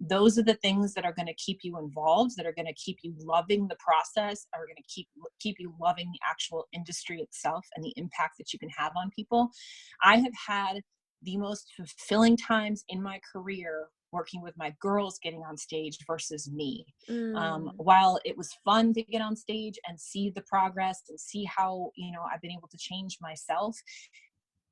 Those are the things that are going to keep you involved, that are going to keep you loving the process, are going to keep you loving the actual industry itself and the impact that you can have on people. I have had the most fulfilling times in my career working with my girls getting on stage versus me. While it was fun to get on stage and see the progress and see how, I've been able to change myself,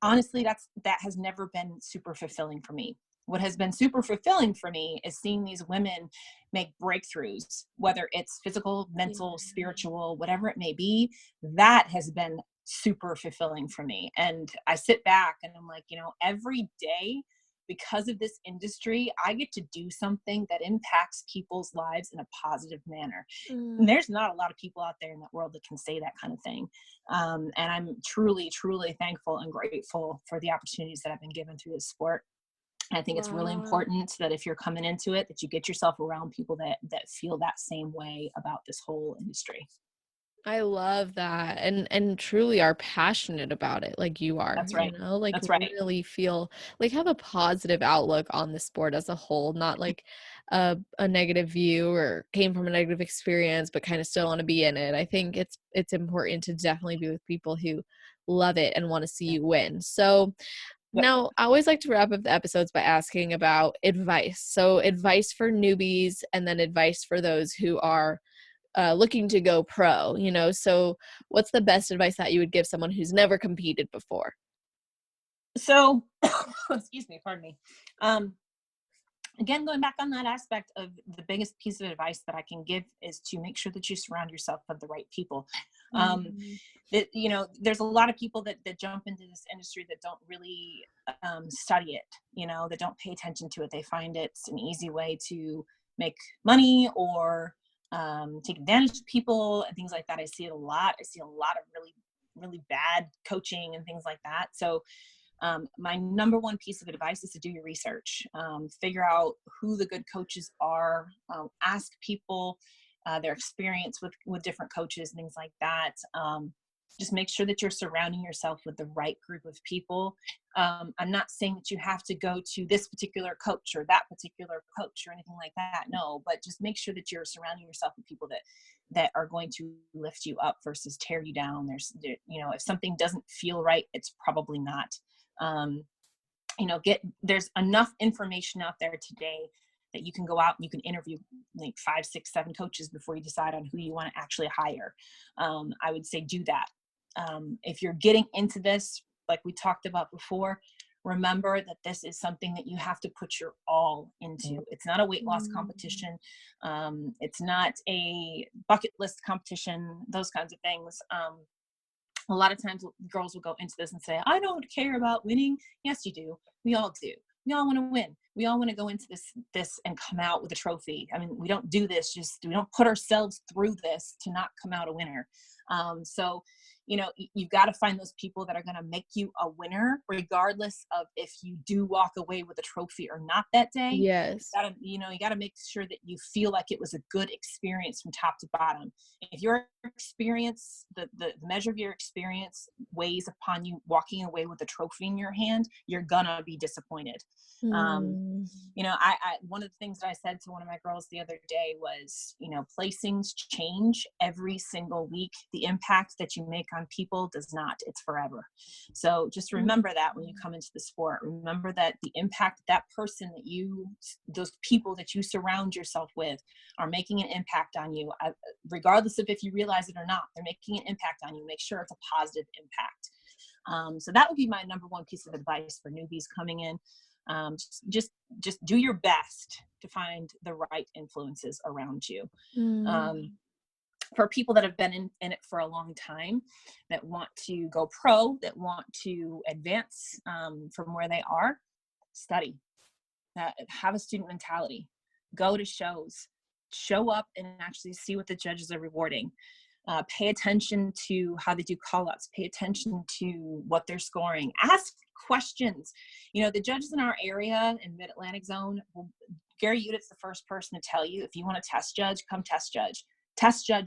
honestly, that has never been super fulfilling for me. What has been super fulfilling for me is seeing these women make breakthroughs, whether it's physical, mental, spiritual, whatever it may be. That has been super fulfilling for me. And I sit back and I'm like, every day, because of this industry, I get to do something that impacts people's lives in a positive manner. And there's not a lot of people out there in that world that can say that kind of thing. And I'm truly, truly thankful and grateful for the opportunities that I've been given through this sport. I think it's really important that if you're coming into it, that you get yourself around people that feel that same way about this whole industry. I love that, and truly are passionate about it like you are. That's right. Like That's right. really feel like have a positive outlook on the sport as a whole, not like a negative view or came from a negative experience, but kind of still want to be in it. I think it's important to definitely be with people who love it and want to see you win. So Yep. now, I always like to wrap up the episodes by asking about advice. So advice for newbies and then advice for those who are looking to go pro, so what's the best advice that you would give someone who's never competed before? So, excuse me, pardon me. Again, going back on that aspect of the biggest piece of advice that I can give is to make sure that you surround yourself with the right people. There's a lot of people that jump into this industry that don't really study it, that don't pay attention to it. They find it's an easy way to make money or take advantage of people and things like that. I see it a lot. I see a lot of really, really bad coaching and things like that. So my number one piece of advice is to do your research, figure out who the good coaches are, ask people their experience with different coaches and things like that. Just make sure that you're surrounding yourself with the right group of people. I'm not saying that you have to go to this particular coach or that particular coach or anything like that. No, but just make sure that you're surrounding yourself with people that are going to lift you up versus tear you down. If something doesn't feel right, it's probably not. There's enough information out there today that you can go out and you can interview like 5, 6, 7 coaches before you decide on who you want to actually hire. I would say do that. If you're getting into this, like we talked about before, remember that this is something that you have to put your all into. It's not a weight loss competition. It's not a bucket list competition, those kinds of things. A lot of times girls will go into this and say, I don't care about winning. Yes, you do. We all do. We all want to win. We all want to go into this and come out with a trophy. I mean, we don't do this, we don't put ourselves through this to not come out a winner. So you've got to find those people that are going to make you a winner, regardless of if you do walk away with a trophy or not that day. Yes. You got to make sure that you feel like it was a good experience from top to bottom. If your experience, the measure of your experience weighs upon you walking away with a trophy in your hand, you're gonna be disappointed. One of the things that I said to one of my girls the other day was, placings change every single week. The impact that you make on people does not. It's forever. So just remember that when you come into the sport. Remember that the impact that person those people that you surround yourself with are making an impact on you, regardless of if you realize it or not. They're making an impact on you. Make sure it's a positive impact. So that would be my number one piece of advice for newbies coming in. Just do your best to find the right influences around you. For people that have been in it for a long time, that want to go pro, that want to advance from where they are, study, have a student mentality, go to shows, show up and actually see what the judges are rewarding. Pay attention to how they do call-outs, pay attention to what they're scoring, ask questions. The judges in our area in Mid-Atlantic zone, Gary Udit's the first person to tell you, if you want to test judge, come test judge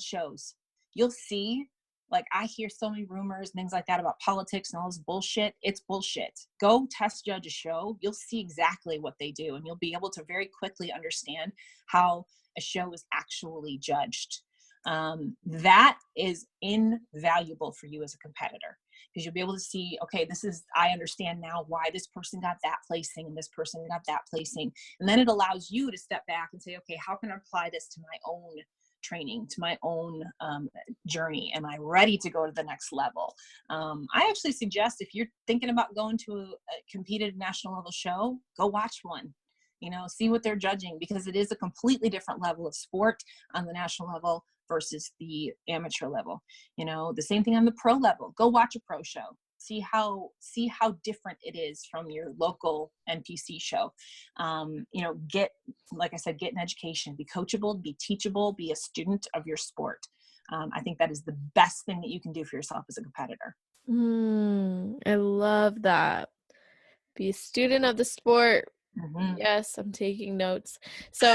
shows. You'll see Like, I hear so many rumors and things like that about politics and all this bullshit. It's bullshit. Go test judge a show. You'll see exactly what they do, and you'll be able to very quickly understand how a show is actually judged. That is invaluable for you as a competitor, because you'll be able to see, okay, I understand now why this person got that placing and this person got that placing. And then it allows you to step back and say, okay, how can I apply this to my own training, to my own journey? Am I ready to go to the next level? I actually suggest, if you're thinking about going to a competed national level show, go watch one. See what they're judging, because it is a completely different level of sport on the national level versus the amateur level. The same thing on the pro level. Go watch a pro show. See how different it is from your local NPC show. Like I said, get an education, be coachable, be teachable, be a student of your sport. I think that is the best thing that you can do for yourself as a competitor. I love that. Be a student of the sport. Mm-hmm. Yes, I'm taking notes. So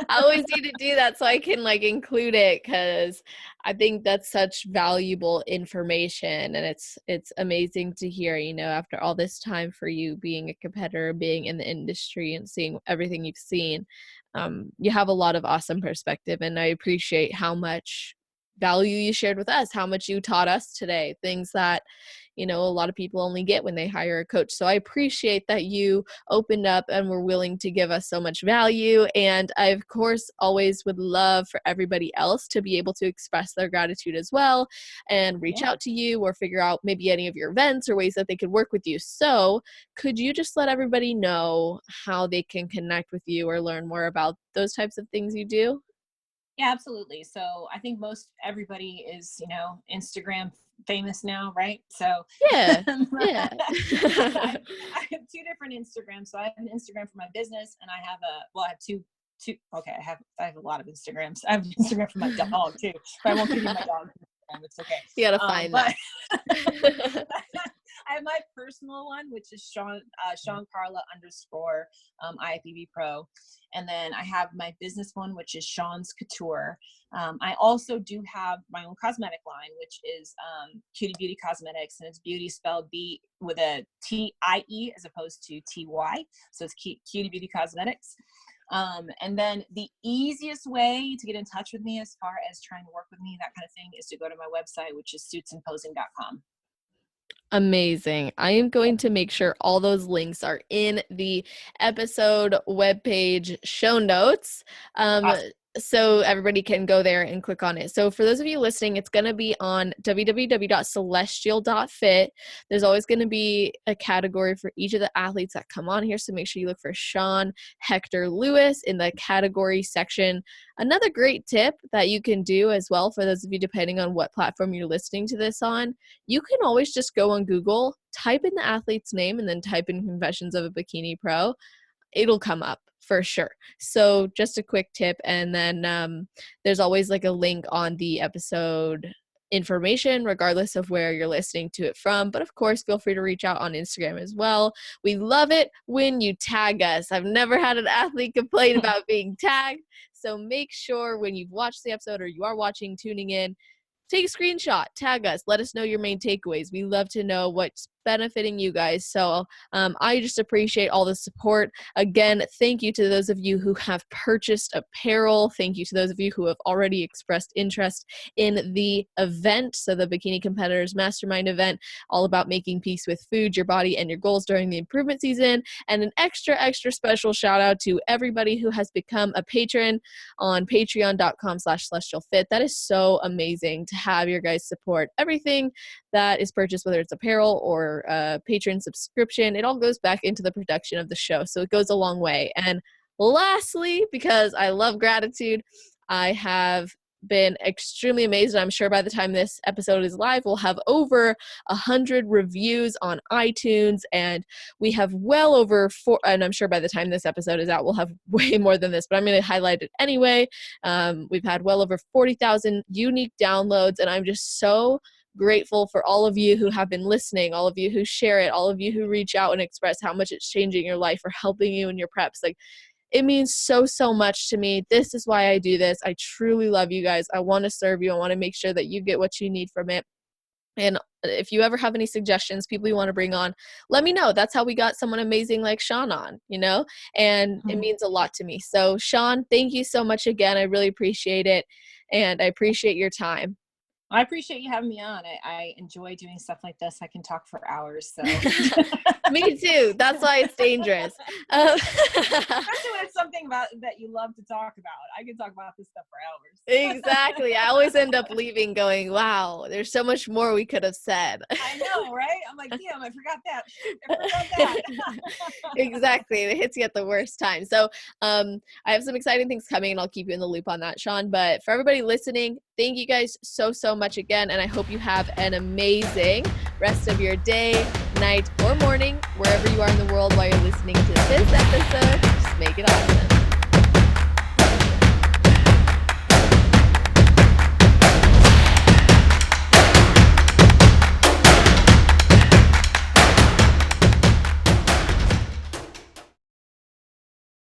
I always need to do that so I can include it, because I think that's such valuable information, and it's amazing to hear, after all this time for you being a competitor, being in the industry and seeing everything you've seen. You have a lot of awesome perspective, and I appreciate how much value you shared with us, how much you taught us today, things that a lot of people only get when they hire a coach. So I appreciate that you opened up and were willing to give us so much value. And I, of course, always would love for everybody else to be able to express their gratitude as well and reach out to you or figure out maybe any of your events or ways that they could work with you. So could you just let everybody know how they can connect with you or learn more about those types of things you do? Yeah, absolutely. So I think most everybody is, Instagram famous now, right? So Yeah. I have two different Instagrams. So I have an Instagram for my business, and I have two. Okay, I have a lot of Instagrams. I have an Instagram for my dog too, but I won't give you my dog's Instagram. It's okay. You gotta find that. I have my personal one, which is Shawn Carla _ IFBB Pro. And then I have my business one, which is Shawn's Couture. I also do have my own cosmetic line, which is Cutie Beauty Cosmetics, and it's beauty spelled B with a T-I-E as opposed to T-Y. So it's Cutie Beauty Cosmetics. And then the easiest way to get in touch with me as far as trying to work with me, that kind of thing, is to go to my website, which is suitsandposing.com. Amazing. I am going to make sure all those links are in the episode webpage show notes. Awesome. So everybody can go there and click on it. So for those of you listening, it's going to be on www.celestial.fit. There's always going to be a category for each of the athletes that come on here. So make sure you look for Shawn Hektor-Lewis in the category section. Another great tip that you can do as well, for those of you depending on what platform you're listening to this on, you can always just go on Google, type in the athlete's name, and then type in Confessions of a Bikini Pro. It'll come up for sure. So just a quick tip. And then there's always a link on the episode information, regardless of where you're listening to it from. But of course, feel free to reach out on Instagram as well. We love it when you tag us. I've never had an athlete complain about being tagged. So make sure when you've watched the episode or you are watching, tuning in, take a screenshot, tag us, let us know your main takeaways. We love to know what's benefiting you guys. So I just appreciate all the support. Again, thank you to those of you who have purchased apparel. Thank you to those of you who have already expressed interest in the event. So the Bikini Competitors Mastermind event, all about making peace with food, your body, and your goals during the improvement season. And an extra special shout out to everybody who has become a patron on patreon.com/celestialfit. That is so amazing to have your guys' support. Everything that is purchased, whether it's apparel or a patron subscription, it all goes back into the production of the show. So it goes a long way. And lastly, because I love gratitude, I have been extremely amazed. And I'm sure by the time this episode is live, we'll have over 100 reviews on iTunes, and we have well over and I'm sure by the time this episode is out, we'll have way more than this, but I'm going to highlight it anyway. We've had well over 40,000 unique downloads, and I'm just so grateful for all of you who have been listening, all of you who share it, all of you who reach out and express how much it's changing your life or helping you in your preps. It means so, so much to me. This is why I do this. I truly love you guys. I want to serve you. I want to make sure that you get what you need from it. And if you ever have any suggestions, people you want to bring on, let me know. That's how we got someone amazing like Shawn on, and it means a lot to me. So Shawn, thank you so much again. I really appreciate it. And I appreciate your time. I appreciate you having me on. I enjoy doing stuff like this. I can talk for hours. So Me too. That's why it's dangerous. Especially when it's something that you love to talk about. I can talk about this stuff for hours. Exactly. I always end up leaving going, wow, there's so much more we could have said. I know, right? I'm like, damn, I forgot that. I forgot that. Exactly. It hits you at the worst time. So I have some exciting things coming, and I'll keep you in the loop on that, Shawn. But for everybody listening, thank you guys so, so much again. And I hope you have an amazing rest of your day, night, or morning, wherever you are in the world while you're listening to this episode. Just make it awesome.